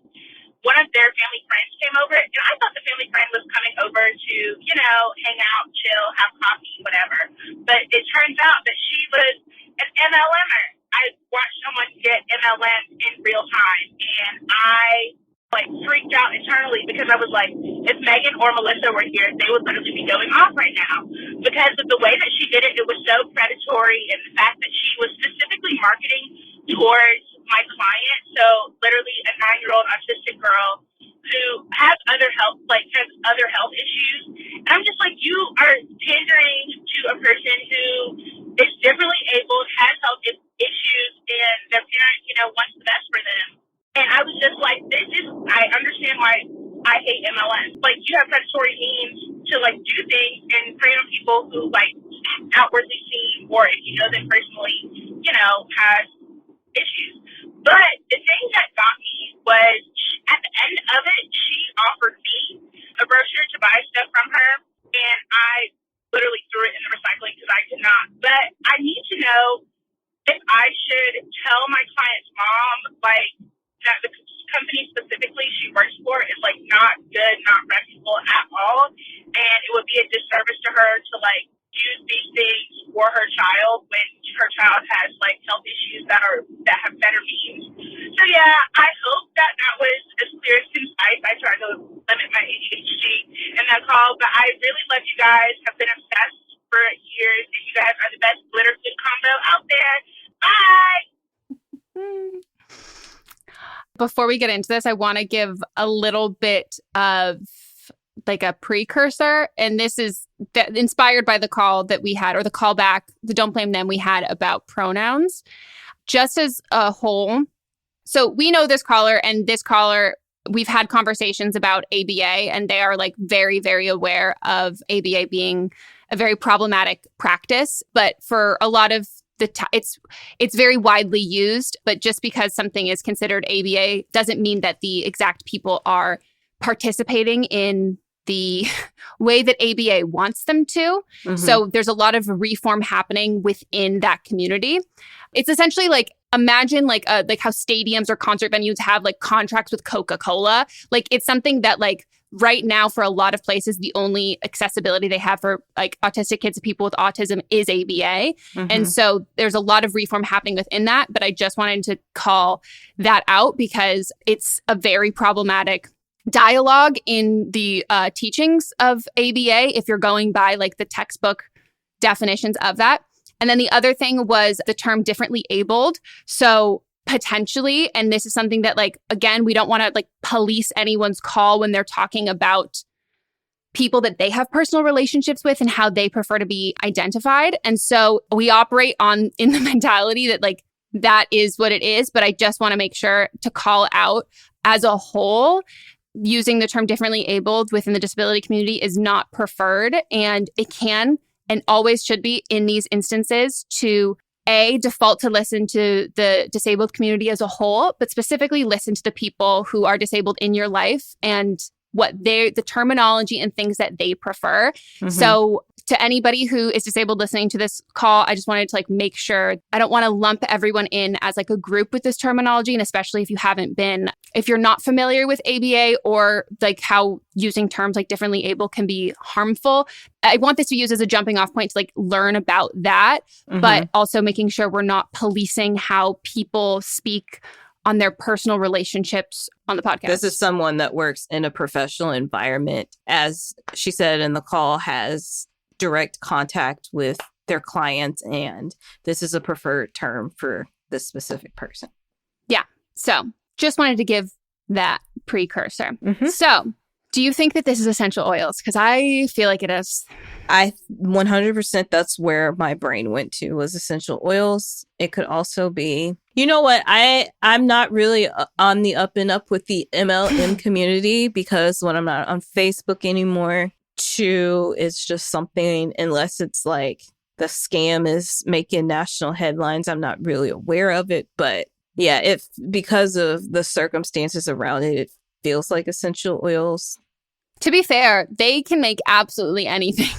one of their family friends came over, and I thought the family friend was coming over to, hang out, chill, have coffee, whatever. But it turns out that she was an MLMer. I watched someone get MLMs in real time, and I freaked out internally because I was like, if Meghan or Melissa were here, they would literally be going off right now because of the way that she did it. It was so predatory, and the fact that she was specifically marketing towards my client. So literally a 9-year-old autistic girl who has other health issues. And I'm just like, you are pandering to a person who is differently abled, has health issues, and their parent, wants the best for them. And I was just like, I understand why I hate MLMs. Like, you have predatory means to, do things and prey on people who, outwardly seem, or if you know them personally, has issues. But the thing that got me was, at the end of it, she offered me a brochure to buy stuff from her, and I literally threw it in the recycling because I could not. But I need to know if I should tell my client's mom, that the company specifically she works for is not good, not reputable at all, and it would be a disservice to her to do call, but I really love you guys. I've been obsessed for years, and you guys are the best glitter food combo out there. Bye! Before we get into this, I want to give a little bit of like a precursor. And this is inspired by the call that we had, or the callback, the Don't Blame Them we had about pronouns. Just as a whole, so we know this caller, and this caller, we've had conversations about ABA, and they are like very, very aware of ABA being a very problematic practice. But for a lot of it's very widely used, but just because something is considered ABA doesn't mean that the exact people are participating in the way that ABA wants them to. Mm-hmm. So there's a lot of reform happening within that community. It's essentially like, imagine like how stadiums or concert venues have like contracts with Coca-Cola. Like it's something that like right now for a lot of places, the only accessibility they have for like autistic kids and people with autism is ABA. Mm-hmm. And so there's a lot of reform happening within that. But I just wanted to call that out because it's a very problematic dialogue in the teachings of ABA if you're going by like the textbook definitions of that. And then the other thing was the term differently abled. So potentially, and this is something that like, again, we don't want to like police anyone's call when they're talking about people that they have personal relationships with and how they prefer to be identified. And so we operate in the mentality that like, that is what it is. But I just want to make sure to call out as a whole, using the term differently abled within the disability community is not preferred. And it can and always should be in these instances to default to listen to the disabled community as a whole, but specifically listen to the people who are disabled in your life and the terminology and things that they prefer. Mm-hmm. So to anybody who is disabled listening to this call, I just wanted to like make sure I don't want to lump everyone in as like a group with this terminology. And especially if you're not familiar with ABA or like how using terms like differently able can be harmful, I want this to be used as a jumping off point to like learn about that, mm-hmm. but also making sure we're not policing how people speak on their personal relationships on the podcast. This is someone that works in a professional environment, as she said in the call, has direct contact with their clients, and this is a preferred term for this specific person. Yeah. So just wanted to give that precursor. Mm-hmm. So do you think that this is essential oils? Because I feel like it is. 100% that's where my brain went to, was essential oils. It could also be, you know what? I'm not really on the up and up with the MLM community, because when I'm not on Facebook anymore, too, it's just something, unless it's like the scam is making national headlines, I'm not really aware of it. But yeah, if because of the circumstances around it, it feels like essential oils. To be fair, they can make absolutely anything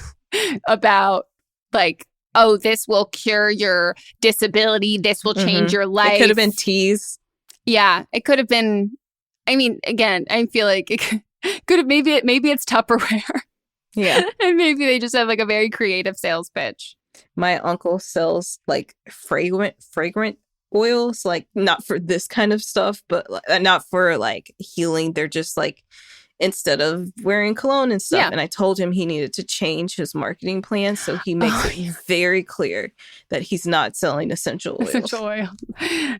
about like, oh, this will cure your disability. This will change mm-hmm. your life. It could have been teas. Yeah, it could have been. I mean, again, I feel like it could have, maybe it's Tupperware. Yeah. And maybe they just have like a very creative sales pitch. My uncle sells like fragrant oils, like not for this kind of stuff, but not for like healing. They're just like, instead of wearing cologne and stuff. Yeah. And I told him he needed to change his marketing plan. So he makes it very clear that he's not selling essential oils. Essential oil.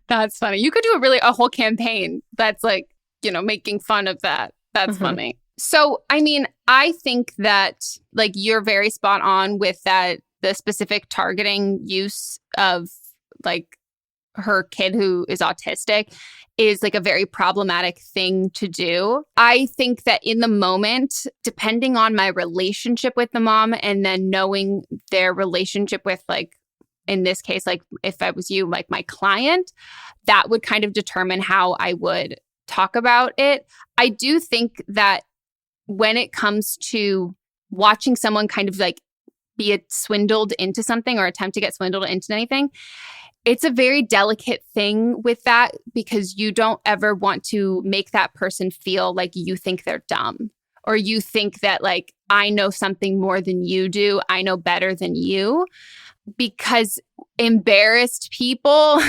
That's funny. You could do a whole campaign that's like, making fun of that. That's mm-hmm. funny. So, I mean, I think that like you're very spot on with that, the specific targeting use of like her kid who is autistic is like a very problematic thing to do. I think that in the moment, depending on my relationship with the mom and then knowing their relationship with like, in this case, like if I was you, like my client, that would kind of determine how I would talk about it. I do think that when it comes to watching someone kind of like be swindled into something or attempt to get swindled into anything, it's a very delicate thing with that, because you don't ever want to make that person feel like you think they're dumb, or you think that like, I know something more than you do. I know better than you, because embarrassed people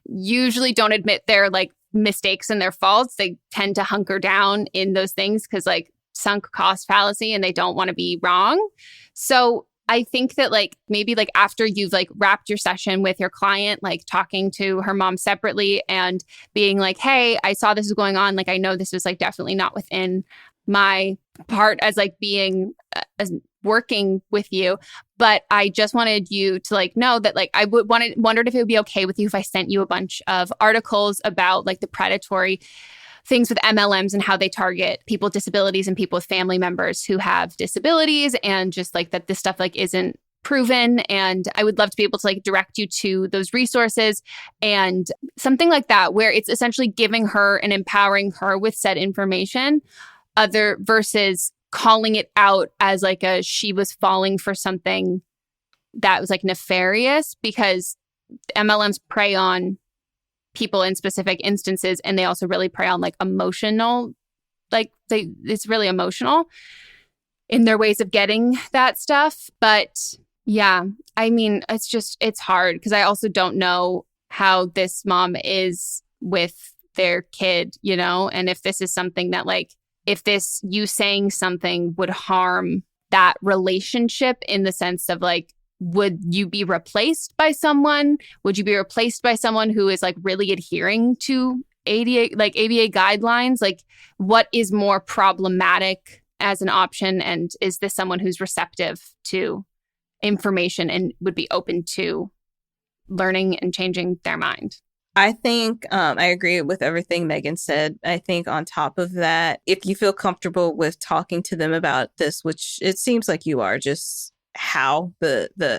usually don't admit their like mistakes and their faults. They tend to hunker down in those things because like sunk cost fallacy and they don't want to be wrong. So I think that like maybe like after you've like wrapped your session with your client, like talking to her mom separately and being like, hey, I saw this was going on. Like, I know this was like definitely not within my part as like being as working with you, but I just wanted you to like know that like I wondered if it would be okay with you if I sent you a bunch of articles about like the predatory things with MLMs and how they target people with disabilities and people with family members who have disabilities, and just like that this stuff like isn't proven. And I would love to be able to like direct you to those resources and something like that, where it's essentially giving her and empowering her with said information, other versus calling it out as like she was falling for something that was like nefarious, because MLMs prey on people in specific instances, and they also really prey on like emotional, like it's really emotional in their ways of getting that stuff. But yeah, I mean, it's hard because I also don't know how this mom is with their kid, you know, and if this is something that like, if this you saying something would harm that relationship in the sense of like, would you be replaced by someone? Would you be replaced by someone who is like really adhering to ABA guidelines? Like, what is more problematic as an option? And is this someone who's receptive to information and would be open to learning and changing their mind? I think I agree with everything Megan said. I think on top of that, if you feel comfortable with talking to them about this, which it seems like you are, just how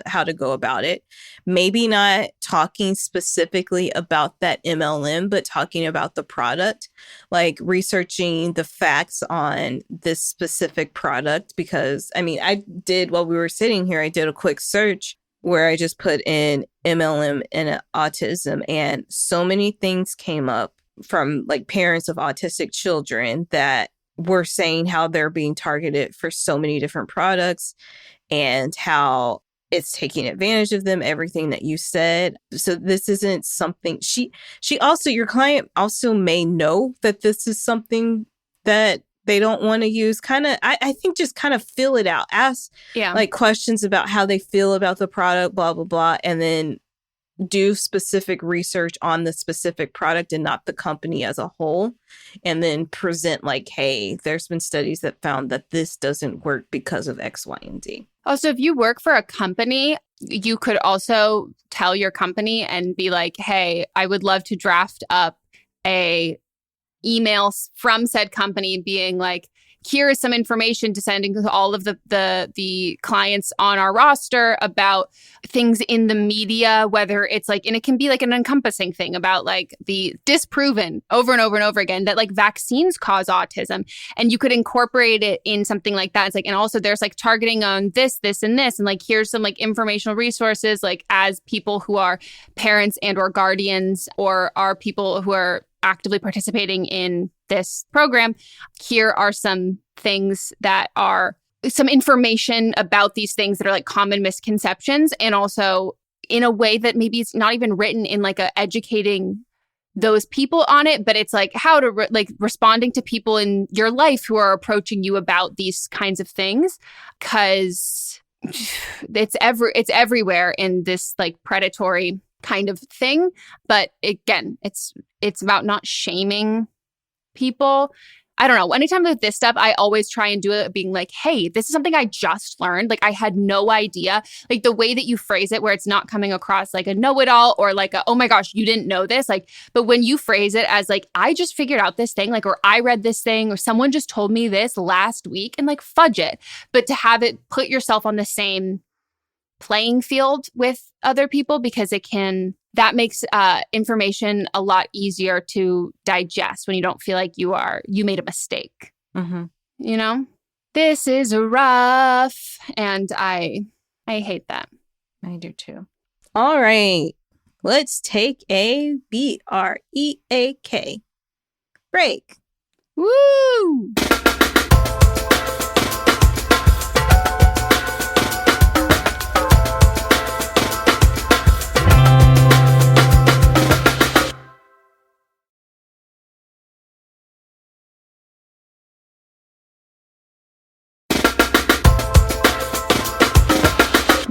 how to go about it, maybe not talking specifically about that MLM, but talking about the product, like researching the facts on this specific product. Because I mean, I did, while we were sitting here, I did a quick search where I just put in MLM and autism, and so many things came up from like parents of autistic children that were saying how they're being targeted for so many different products and how it's taking advantage of them, everything that you said. So this isn't something she also, your client also may know that this is something that they don't want to use. Kind of, I think just kind of feel it out. Ask like questions about how they feel about the product, blah, blah, blah. And then do specific research on the specific product and not the company as a whole. And then present like, hey, there's been studies that found that this doesn't work because of X, Y, and Z. Also, if you work for a company, you could also tell your company and be like, hey, I would love to draft up a email from said company being like, here is some information to send to all of the clients on our roster about things in the media, whether it's like, and it can be like an encompassing thing about like the disproven over and over and over again that like vaccines cause autism. And you could incorporate it in something like that. It's like, and also there's like targeting on this, and this, and like, here's some like informational resources, like as people who are parents and or guardians or are people who are actively participating in this program, here are some things that are some information about these things that are like common misconceptions, and also in a way that maybe it's not even written in like a educating those people on it, but it's like how to like responding to people in your life who are approaching you about these kinds of things, because it's everywhere in this like predatory kind of thing. But again, it's about not shaming people. I don't know. Anytime with this stuff, I always try and do it being like, hey, this is something I just learned. Like, I had no idea. Like, the way that you phrase it, where it's not coming across like a know-it-all or like a, oh my gosh, you didn't know this. Like, but when you phrase it as like, I just figured out this thing, like, or I read this thing, or someone just told me this last week, and like, fudge it. But to have it put yourself on the same playing field with other people, because that makes information a lot easier to digest when you don't feel like you made a mistake. Mm-hmm. You know, this is rough, and I hate that. I do too. All right, let's take a break. Woo!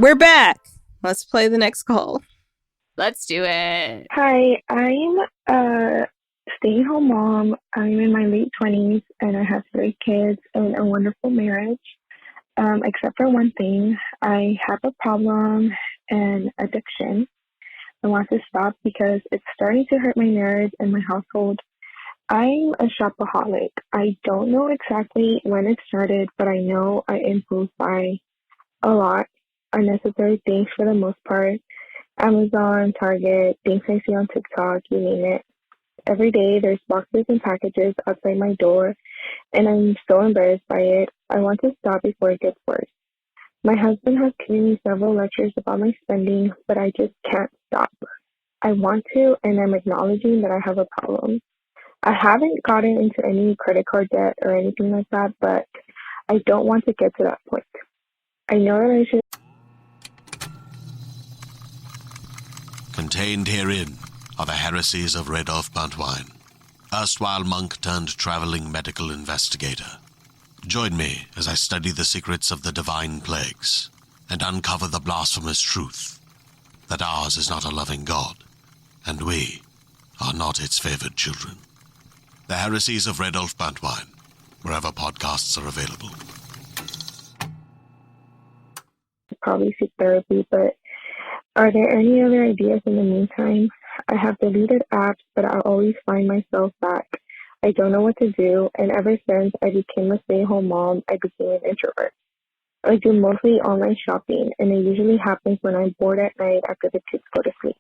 We're back. Let's play the next call. Let's do it. Hi, I'm a stay-at-home mom. I'm in my late 20s, and I have 3 kids and a wonderful marriage. Except for one thing, I have a problem and addiction. I want to stop because it's starting to hurt my marriage and my household. I'm a shopaholic. I don't know exactly when it started, but I know I impulse buy a lot, unnecessary things for the most part. Amazon, Target, things I see on TikTok, you name it. Every day there's boxes and packages outside my door, and I'm so embarrassed by it. I want to stop before it gets worse. My husband has given me several lectures about my spending, but I just can't stop. I want to, and I'm acknowledging that I have a problem. I haven't gotten into any credit card debt or anything like that, but I don't want to get to that point. I know that I should. Contained herein are the heresies of Radolf Buntwine, erstwhile monk turned traveling medical investigator. Join me as I study the secrets of the divine plagues and uncover the blasphemous truth that ours is not a loving God, and we are not its favored children. The heresies of Radolf Buntwine, wherever podcasts are available. Probably seek therapy, but are there any other ideas in the meantime? I have deleted apps, but I always find myself back. I don't know what to do, and ever since I became a stay-at-home mom, I became an introvert. I do mostly online shopping, and it usually happens when I'm bored at night after the kids go to sleep.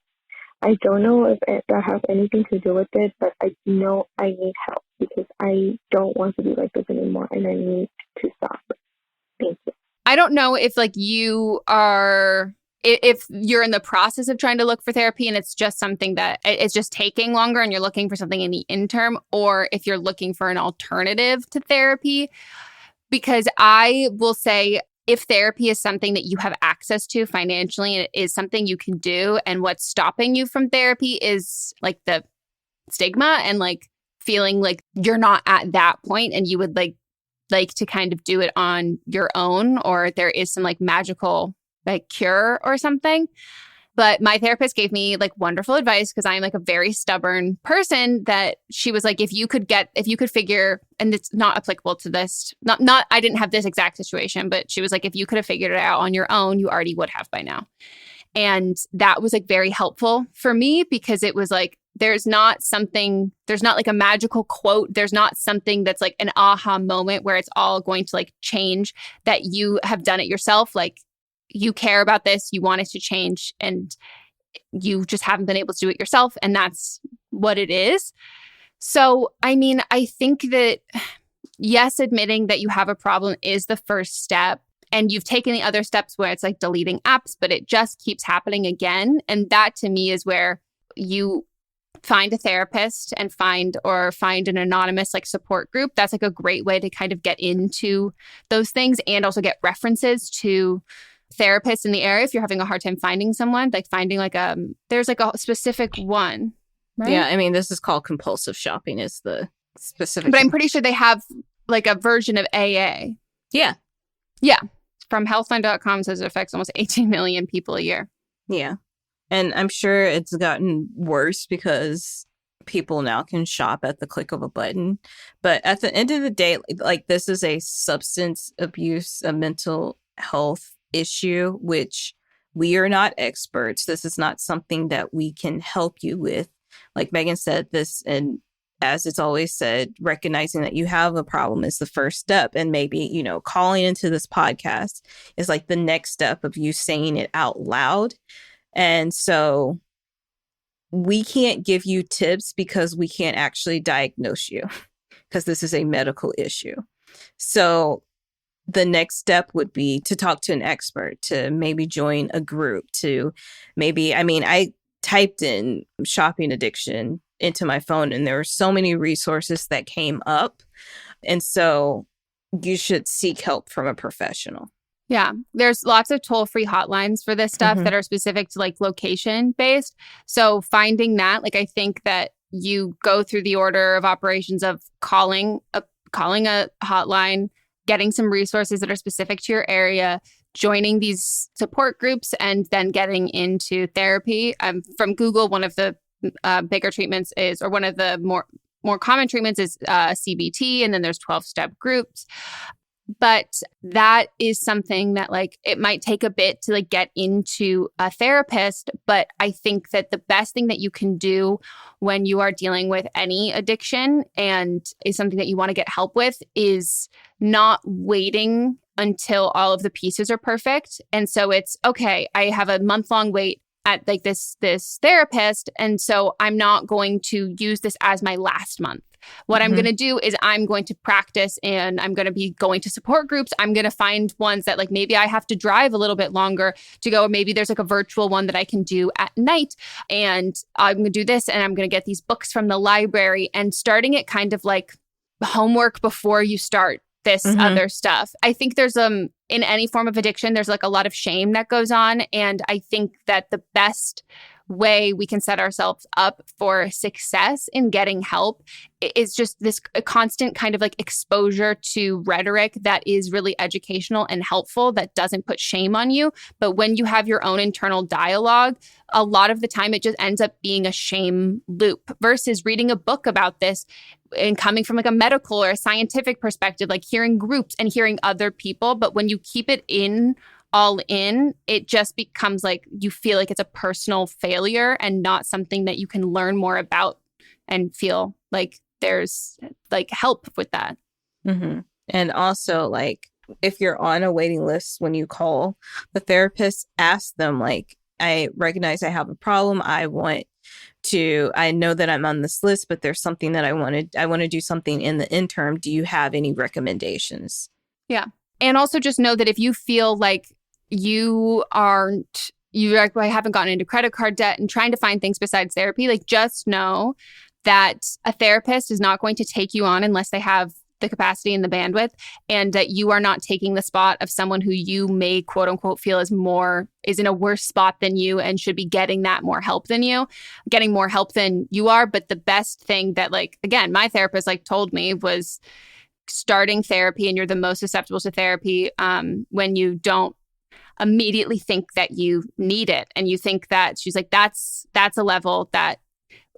I don't know if that has anything to do with it, but I know I need help because I don't want to be like this anymore, and I need to stop. Thank you. I don't know if if you're in the process of trying to look for therapy and it's just something that it's just taking longer and you're looking for something in the interim, or if you're looking for an alternative to therapy. Because I will say, if therapy is something that you have access to financially, and it is something you can do, and what's stopping you from therapy is like the stigma and like feeling like you're not at that point and you would like to kind of do it on your own, or there is some like magical like cure or something. But my therapist gave me like wonderful advice, because I'm like a very stubborn person, that she was like, if you could figure, and it's not applicable to this, not I didn't have this exact situation, but she was like, if you could have figured it out on your own, you already would have by now. And that was like very helpful for me, because it was like, there's not like a magical quote. There's not something that's like an aha moment where it's all going to like change, that you have done it yourself. Like, you care about this, you want it to change, and you just haven't been able to do it yourself. And that's what it is. So, I mean, I think that, yes, admitting that you have a problem is the first step. And you've taken the other steps where it's like deleting apps, but it just keeps happening again. And that to me is where you find a therapist and find an anonymous like support group. That's like a great way to kind of get into those things, and also get references to therapists in the area if you're having a hard time finding someone, like finding like there's like a specific one, right? Yeah, I mean, this is called compulsive shopping is the specific. But I'm pretty sure they have like a version of AA. Yeah. From healthline.com says it affects almost 18 million people a year. Yeah. And I'm sure it's gotten worse because people now can shop at the click of a button. But at the end of the day, like, this is a substance abuse, a mental health issue, which we are not experts. This is not something that we can help you with. Like Megan said, this, and as it's always said, recognizing that you have a problem is the first step. And maybe, calling into this podcast is like the next step of you saying it out loud. And so we can't give you tips because we can't actually diagnose you, because this is a medical issue. So the next step would be to talk to an expert, to maybe join a group, I typed in shopping addiction into my phone and there were so many resources that came up. And so you should seek help from a professional. Yeah, there's lots of toll-free hotlines for this stuff that are specific to like location based. So finding that, like, I think that you go through the order of operations of calling a hotline, getting some resources that are specific to your area, joining these support groups and then getting into therapy. From Google, one of the bigger treatments is, or one of the more common treatments is CBT, and then there's 12-step groups. But that is something that like it might take a bit to like get into a therapist. But I think that the best thing that you can do when you are dealing with any addiction and is something that you want to get help with is not waiting until all of the pieces are perfect. And so it's okay, I have a month-long wait at like this therapist. And so I'm not going to use this as my last month. What I'm going to do is I'm going to practice and I'm going to be going to support groups. I'm going to find ones that like maybe I have to drive a little bit longer to go, or maybe there's like a virtual one that I can do at night. And I'm going to do this and I'm going to get these books from the library, and starting it kind of like homework before you start this other stuff. I think there's in any form of addiction, there's like a lot of shame that goes on. And I think that the best way we can set ourselves up for success in getting help is just this constant kind of like exposure to rhetoric that is really educational and helpful, that doesn't put shame on you. But when you have your own internal dialogue, a lot of the time it just ends up being a shame loop versus reading a book about this and coming from like a medical or a scientific perspective, like hearing groups and hearing other people. But when you keep it all in, it just becomes like you feel like it's a personal failure and not something that you can learn more about and feel like there's like help with that. And also, like, if you're on a waiting list, when you call the therapist, ask them, like, I recognize I have a problem. I know that I'm on this list, but there's something that I want to do something in the interim. Do you have any recommendations? Yeah. And also just know that if you feel like you haven't gotten into credit card debt and trying to find things besides therapy, like just know that a therapist is not going to take you on unless they have the capacity and the bandwidth, and that you are not taking the spot of someone who you may quote unquote feel is in a worse spot than you and should be getting more help than you are. But the best thing that, like, again, my therapist like told me was starting therapy, and you're the most susceptible to therapy when you don't immediately think that you need it. And you think that, she's like, that's a level that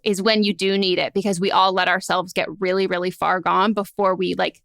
is when you do need it, because we all let ourselves get really, really far gone before we, like,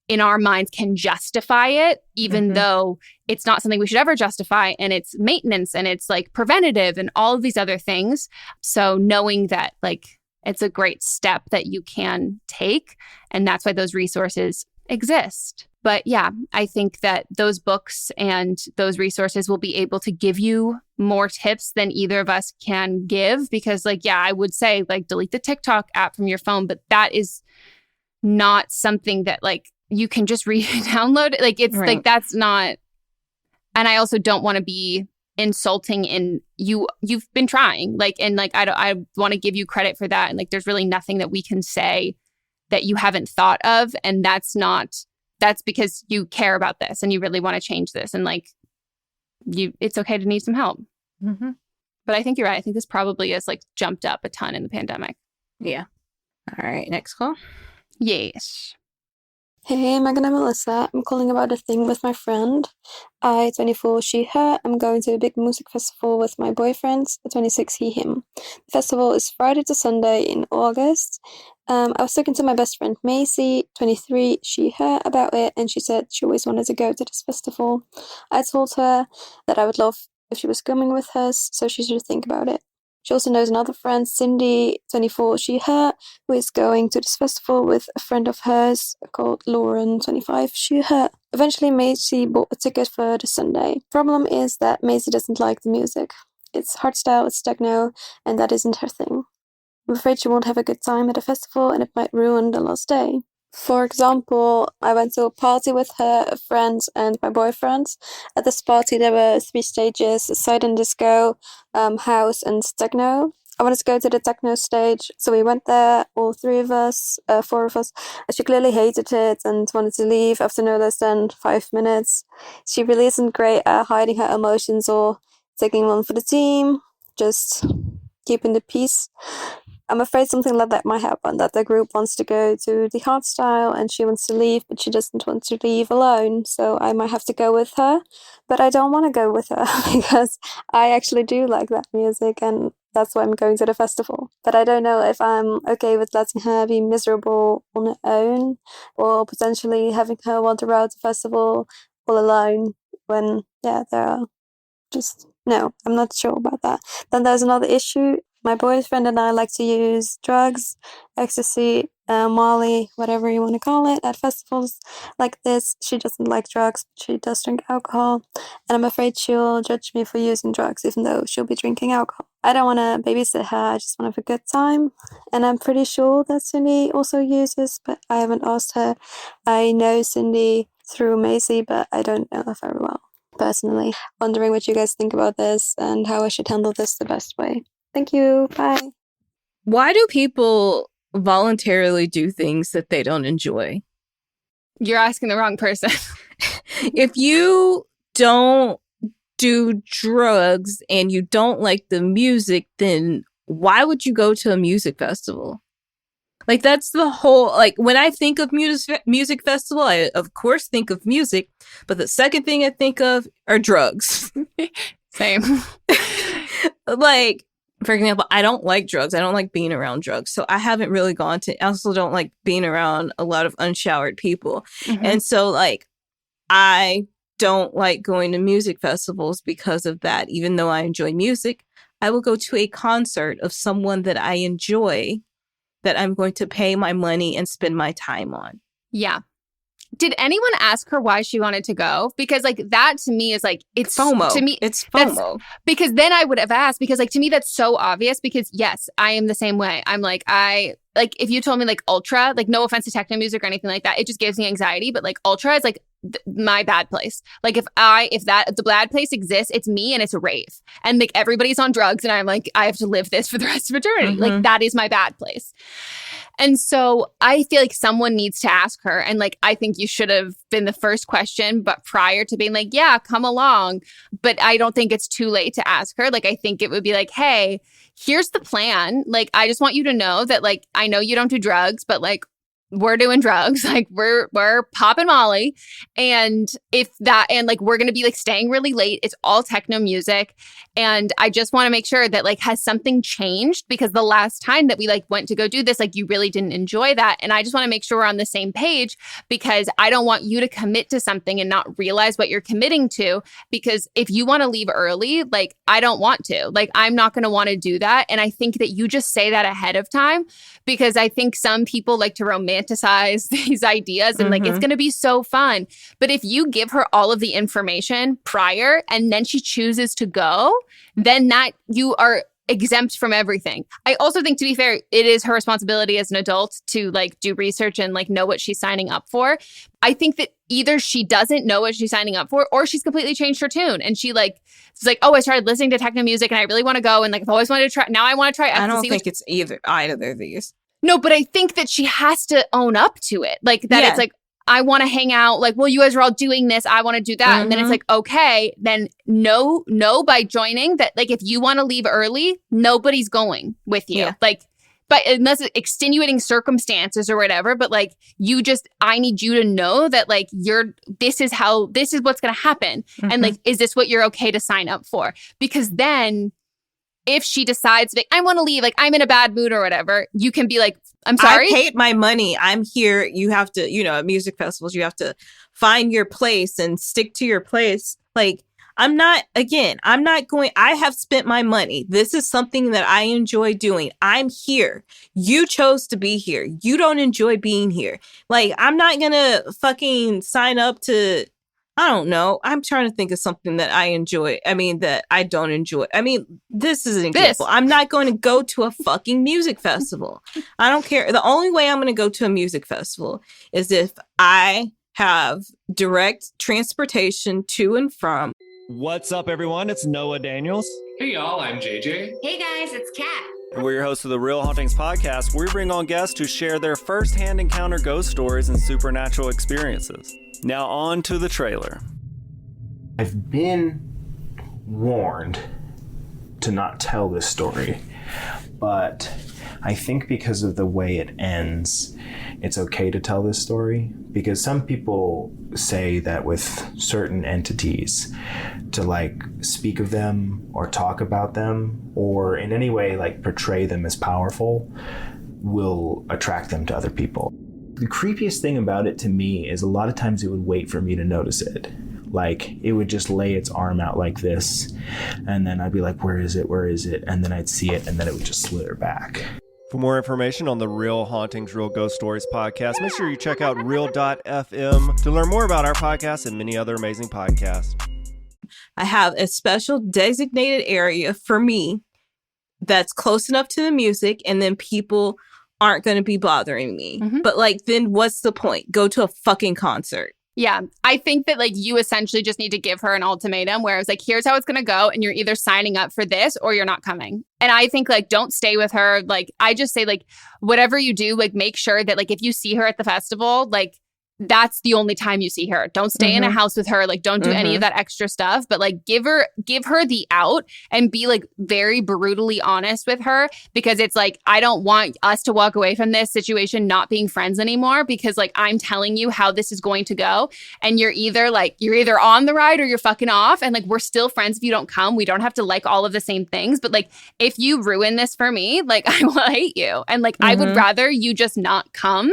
in our minds can justify it, even though it's not something we should ever justify. And it's maintenance and it's like preventative and all of these other things. So knowing that, like, it's a great step that you can take. And that's why those resources exist. But yeah, I think that those books and those resources will be able to give you more tips than either of us can give. Because, like, yeah, I would say, like, delete the TikTok app from your phone, but that is not something that, like, you can just download it. Like, it's right. Like, that's not. And I also don't want to be insulting in you've been trying, like, and like I want to give you credit for that, and like there's really nothing that we can say that you haven't thought of, and that's because you care about this and you really want to change this, and like it's okay to need some help. But I think you're right. I think this probably has like jumped up a ton in the pandemic. Yeah. All right, next call. Yes. Hey, Meghan and Melisa. I'm calling about a thing with my friend. 24, she, her. I'm going to a big music festival with my boyfriend. 26, he, him. The festival is Friday to Sunday in August. I was talking to my best friend Maisie, 23, she, her, about it, and she said she always wanted to go to this festival. I told her that I would love if she was coming with us, so she should think about it. She also knows another friend, Cindy, 24, she, her, who is going to this festival with a friend of hers called Lauren, 25, she, her. Eventually, Maisie bought a ticket for the Sunday. Problem is that Maisie doesn't like the music. It's hardstyle, it's techno, and that isn't her thing. I'm afraid she won't have a good time at the festival, and it might ruin the last day. For example, I went to a party with her, a friend, and my boyfriend. At this party, there were 3 stages: silent disco, house, and techno. I wanted to go to the techno stage, so we went there, all 4 of us. She clearly hated it and wanted to leave after no less than 5 minutes. She really isn't great at hiding her emotions or taking one for the team, just keeping the peace. I'm afraid something like that might happen, that the group wants to go to the hardstyle and she wants to leave, but she doesn't want to leave alone. So I might have to go with her, but I don't want to go with her because I actually do like that music and that's why I'm going to the festival. But I don't know if I'm okay with letting her be miserable on her own or potentially having her wander out the festival all alone when, there are just, no, I'm not sure about that. Then there's another issue. My boyfriend and I like to use drugs, ecstasy, Molly, whatever you want to call it, at festivals like this. She doesn't like drugs, but she does drink alcohol. And I'm afraid she'll judge me for using drugs, even though she'll be drinking alcohol. I don't want to babysit her, I just want to have a good time. And I'm pretty sure that Cindy also uses, but I haven't asked her. I know Cindy through Macy, but I don't know her very well personally. Wondering what you guys think about this and how I should handle this the best way. Thank you. Bye. Why do people voluntarily do things that they don't enjoy? You're asking the wrong person. If you don't do drugs and you don't like the music, then why would you go to a music festival? Like, that's the whole, like, when I think of music festival, I, of course, think of music, but the second thing I think of are drugs. Same. Like, for example, I don't like drugs. I don't like being around drugs. So I haven't really gone to, I also don't like being around a lot of unshowered people. Mm-hmm. And so, like, I don't like going to music festivals because of that. Even though I enjoy music, I will go to a concert of someone that I enjoy, that I'm going to pay my money and spend my time on. Yeah. Did anyone ask her why she wanted to go? Because, like, that to me is like, it's FOMO. To me, it's FOMO. Because then I would have asked, because, like, to me, that's so obvious. Because, yes, I am the same way. I'm like, if you told me, like, ultra, like, no offense to techno music or anything like that, it just gives me anxiety. But, like, ultra is like my bad place. Like, if the bad place exists, it's me and it's a rave. And, like, everybody's on drugs and I'm like, I have to live this for the rest of eternity. Mm-hmm. Like, that is my bad place. And so I feel like someone needs to ask her. And, like, I think you should have been the first question, but prior to being like, yeah, come along. But I don't think it's too late to ask her. Like, I think it would be like, hey, here's the plan. Like, I just want you to know that, like, I know you don't do drugs, but, like, we're doing drugs. Like, we're popping Molly. And like, we're going to be, like, staying really late. It's all techno music. And I just want to make sure that, like, has something changed? Because the last time that we, like, went to go do this, like, you really didn't enjoy that. And I just want to make sure we're on the same page, because I don't want you to commit to something and not realize what you're committing to. Because if you want to leave early, like, I don't want to. Like, I'm not going to want to do that. And I think that you just say that ahead of time, because I think some people like to romanticize these ideas and, like, it's going to be so fun. But if you give her all of the information prior and then she chooses to go, then that you are exempt from everything. I also think, to be fair, it is her responsibility as an adult to, like, do research and, like, know what she's signing up for. I think that either she doesn't know what she's signing up for, or she's completely changed her tune. And she, like, it's like, oh, I started listening to techno music and I really want to go. And, like, I've always wanted to try. Now I want to try ecstasy. I don't think it's either of these. No, but I think that she has to own up to it. Like, that It's like, I want to hang out. Like, well, you guys are all doing this. I want to do that. Mm-hmm. And then it's like, okay, then no, by joining that, like, if you want to leave early, nobody's going with you. Yeah. Like, but unless it's extenuating circumstances or whatever, but, like, I need you to know that, like, this is what's going to happen. Mm-hmm. And, like, is this what you're okay to sign up for? Because then if she decides, like, I want to leave, like, I'm in a bad mood or whatever, you can be like, I'm sorry. I paid my money. I'm here. You have to, at music festivals, you have to find your place and stick to your place. Like, I have spent my money. This is something that I enjoy doing. I'm here. You chose to be here. You don't enjoy being here. Like, I'm not going to fucking sign up to, I don't know. I'm trying to think of something that I enjoy. I mean, that I don't enjoy. I mean, this is an example. I'm not going to go to a fucking music festival. I don't care. The only way I'm going to go to a music festival is if I have direct transportation to and from. What's up, everyone? It's Noah Daniels. Hey, y'all. I'm JJ. Hey, guys. It's Kat. And we're your hosts of the Real Hauntings podcast, where we bring on guests who share their first-hand encounter ghost stories and supernatural experiences. Now on to the trailer. I've been warned to not tell this story But I think because of the way it ends, it's okay to tell this story, because some people say that with certain entities, to like speak of them or talk about them or in any way like portray them as powerful will attract them to other people. The creepiest thing about it to me is a lot of times it would wait for me to notice it. Like, it would just lay its arm out like this, and then I'd be like, where is it? Where is it? And then I'd see it, and then it would just slither back. For more information on the Real Hauntings, Real Ghost Stories podcast, make sure you check out real.fm to learn more about our podcast and many other amazing podcasts. I have a special designated area for me that's close enough to the music, and then people aren't going to be bothering me. But like, then what's the point? Go to a fucking concert. Yeah, I think that like you essentially just need to give her an ultimatum where it's like, here's how it's going to go. And you're either signing up for this or you're not coming. And I think like, don't stay with her. Like, I just say like, whatever you do, like make sure that like, if you see her at the festival, like that's the only time you see her. Don't stay in a house with her. Like, don't do any of that extra stuff, but like give her the out and be like very brutally honest with her, because it's like, I don't want us to walk away from this situation not being friends anymore, because like I'm telling you how this is going to go, and you're either on the ride or you're fucking off, and like we're still friends if you don't come. We don't have to like all of the same things, but like if you ruin this for me, like I will hate you, and like I would rather you just not come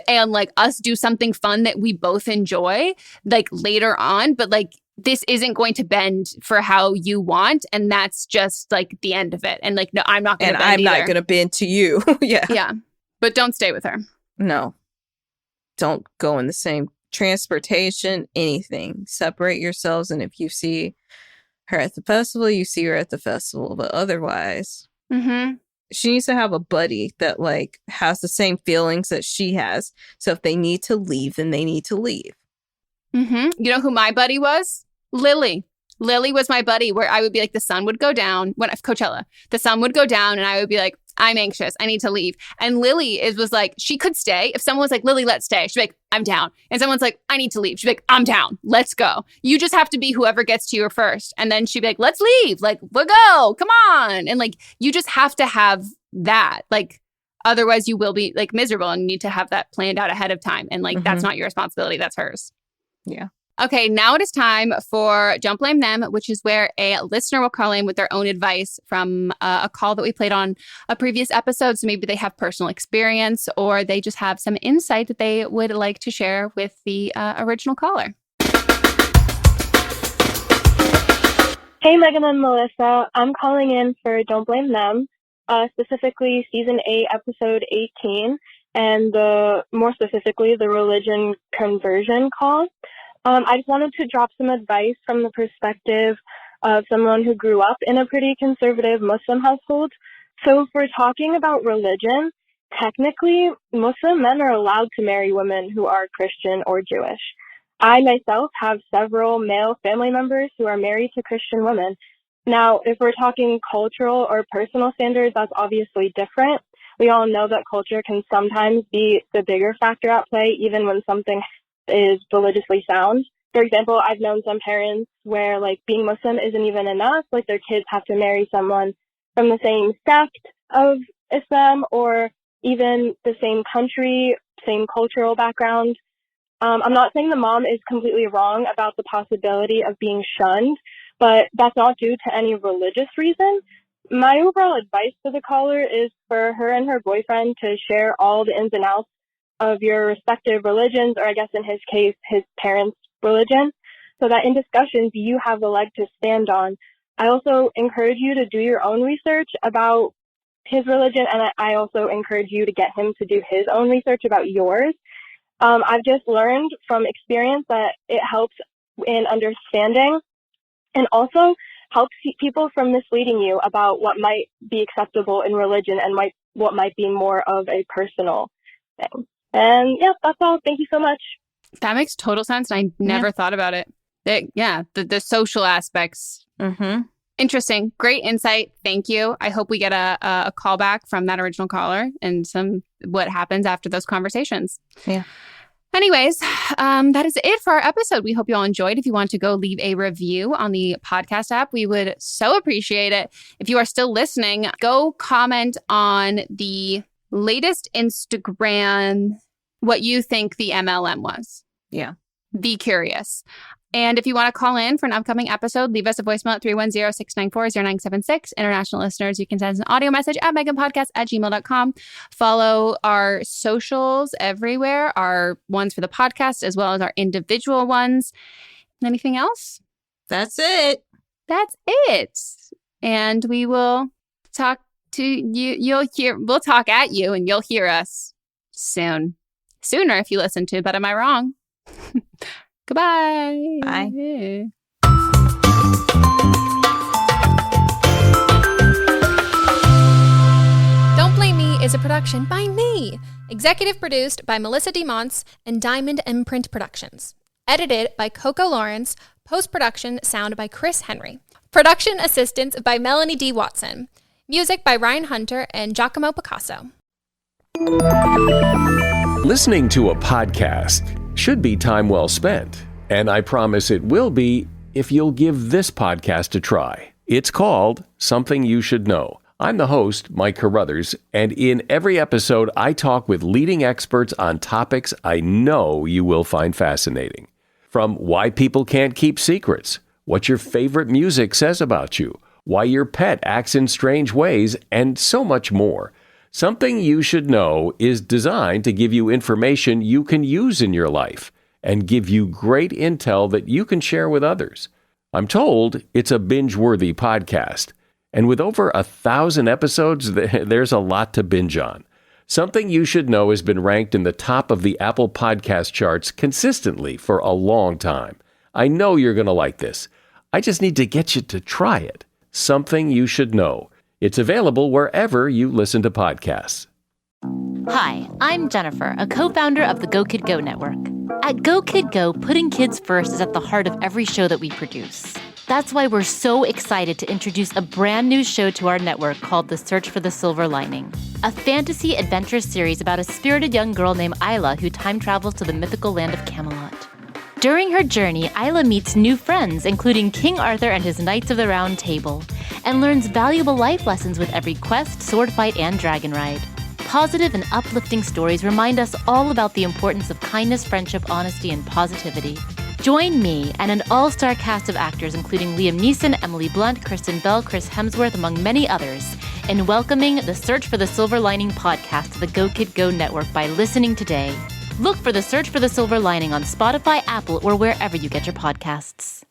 and like us do something fun that we both enjoy like later on. But like this isn't going to bend for how you want, and that's just like the end of it. And like, no, I'm not going to bend not going to bend to you. Yeah, but don't stay with her. No, don't go in the same transportation, anything. Separate yourselves, and if you see her at the festival, you see her at the festival, but otherwise she needs to have a buddy that like has the same feelings that she has. So if they need to leave, then they need to leave. You know who my buddy was? Lily. Lily was my buddy, where I would be like, the sun would go down when Coachella, the sun would go down, and I would be like, I'm anxious, I need to leave. And Lily was like, she could stay. If someone was like, Lily, let's stay, she'd be like, I'm down. And someone's like, I need to leave, she'd be like, I'm down, let's go. You just have to be whoever gets to you first. And then she'd be like, let's leave, like, we'll go, come on. And like, you just have to have that. Like, otherwise you will be like miserable, and you need to have that planned out ahead of time. And like, that's not your responsibility, that's hers. Yeah. Okay, now it is time for Don't Blame Them, which is where a listener will call in with their own advice from a call that we played on a previous episode. So maybe they have personal experience, or they just have some insight that they would like to share with the original caller. Hey, Meghan and Melisa. I'm calling in for Don't Blame Them, specifically Season 8, Episode 18, and more specifically, the religion conversion call. I just wanted to drop some advice from the perspective of someone who grew up in a pretty conservative Muslim household. So if we're talking about religion, technically, Muslim men are allowed to marry women who are Christian or Jewish. I myself have several male family members who are married to Christian women. Now, if we're talking cultural or personal standards, that's obviously different. We all know that culture can sometimes be the bigger factor at play, even when something is religiously sound. For example, I've known some parents where like being Muslim isn't even enough, like their kids have to marry someone from the same sect of Islam or even the same country, same cultural background. I'm not saying the mom is completely wrong about the possibility of being shunned, but that's not due to any religious reason. My overall advice to the caller is for her and her boyfriend to share all the ins and outs of your respective religions, or I guess in his case, his parents' religion, so that in discussions you have the leg to stand on. I also encourage you to do your own research about his religion, and I also encourage you to get him to do his own research about yours. I've just learned from experience that it helps in understanding and also helps people from misleading you about what might be acceptable in religion and what might be more of a personal thing. And yeah, that's all. Thank you so much. That makes total sense. And I never thought about it. The social aspects. Interesting. Great insight. Thank you. I hope we get a call back from that original caller and what happens after those conversations. Yeah. Anyways, that is it for our episode. We hope you all enjoyed. If you want to go leave a review on the podcast app, we would so appreciate it. If you are still listening, go comment on the latest Instagram what you think the MLM was. Yeah. Be curious. And if you want to call in for an upcoming episode, leave us a voicemail at 310-694-0976. International listeners, you can send us an audio message at meghanpodcast@gmail.com. Follow our socials everywhere, our ones for the podcast, as well as our individual ones. Anything else? That's it. That's it. And we will talk to you. We'll talk at you and you'll hear us soon. Sooner if you listen to, but am I wrong? Goodbye. Bye. Don't Blame Me is a production by me. Executive produced by Melissa DeMonts and Diamond Imprint Productions. Edited by Coco Lawrence. Post-production sound by Chris Henry. Production assistance by Melanie D. Watson. Music by Ryan Hunter and Giacomo Picasso. Listening to a podcast should be time well spent, and I promise it will be if you'll give this podcast a try. It's called Something You Should Know. I'm the host, Mike Carruthers, and in every episode, I talk with leading experts on topics I know you will find fascinating. From why people can't keep secrets, what your favorite music says about you, why your pet acts in strange ways, and so much more. Something You Should Know is designed to give you information you can use in your life and give you great intel that you can share with others. I'm told it's a binge-worthy podcast. And with over 1,000 episodes, there's a lot to binge on. Something You Should Know has been ranked in the top of the Apple Podcast charts consistently for a long time. I know you're going to like this. I just need to get you to try it. Something You Should Know. It's available wherever you listen to podcasts. Hi, I'm Jennifer, a co-founder of the Go Kid Go Network. At Go Kid Go, putting kids first is at the heart of every show that we produce. That's why we're so excited to introduce a brand new show to our network called The Search for the Silver Lining, a fantasy adventure series about a spirited young girl named Isla who time travels to the mythical land of Camelot. During her journey, Isla meets new friends, including King Arthur and his Knights of the Round Table, and learns valuable life lessons with every quest, sword fight, and dragon ride. Positive and uplifting stories remind us all about the importance of kindness, friendship, honesty, and positivity. Join me and an all-star cast of actors including Liam Neeson, Emily Blunt, Kristen Bell, Chris Hemsworth, among many others, in welcoming the Search for the Silver Lining podcast to the Go Kid Go Network by listening today. Look for the Search for the Silver Lining on Spotify, Apple, or wherever you get your podcasts.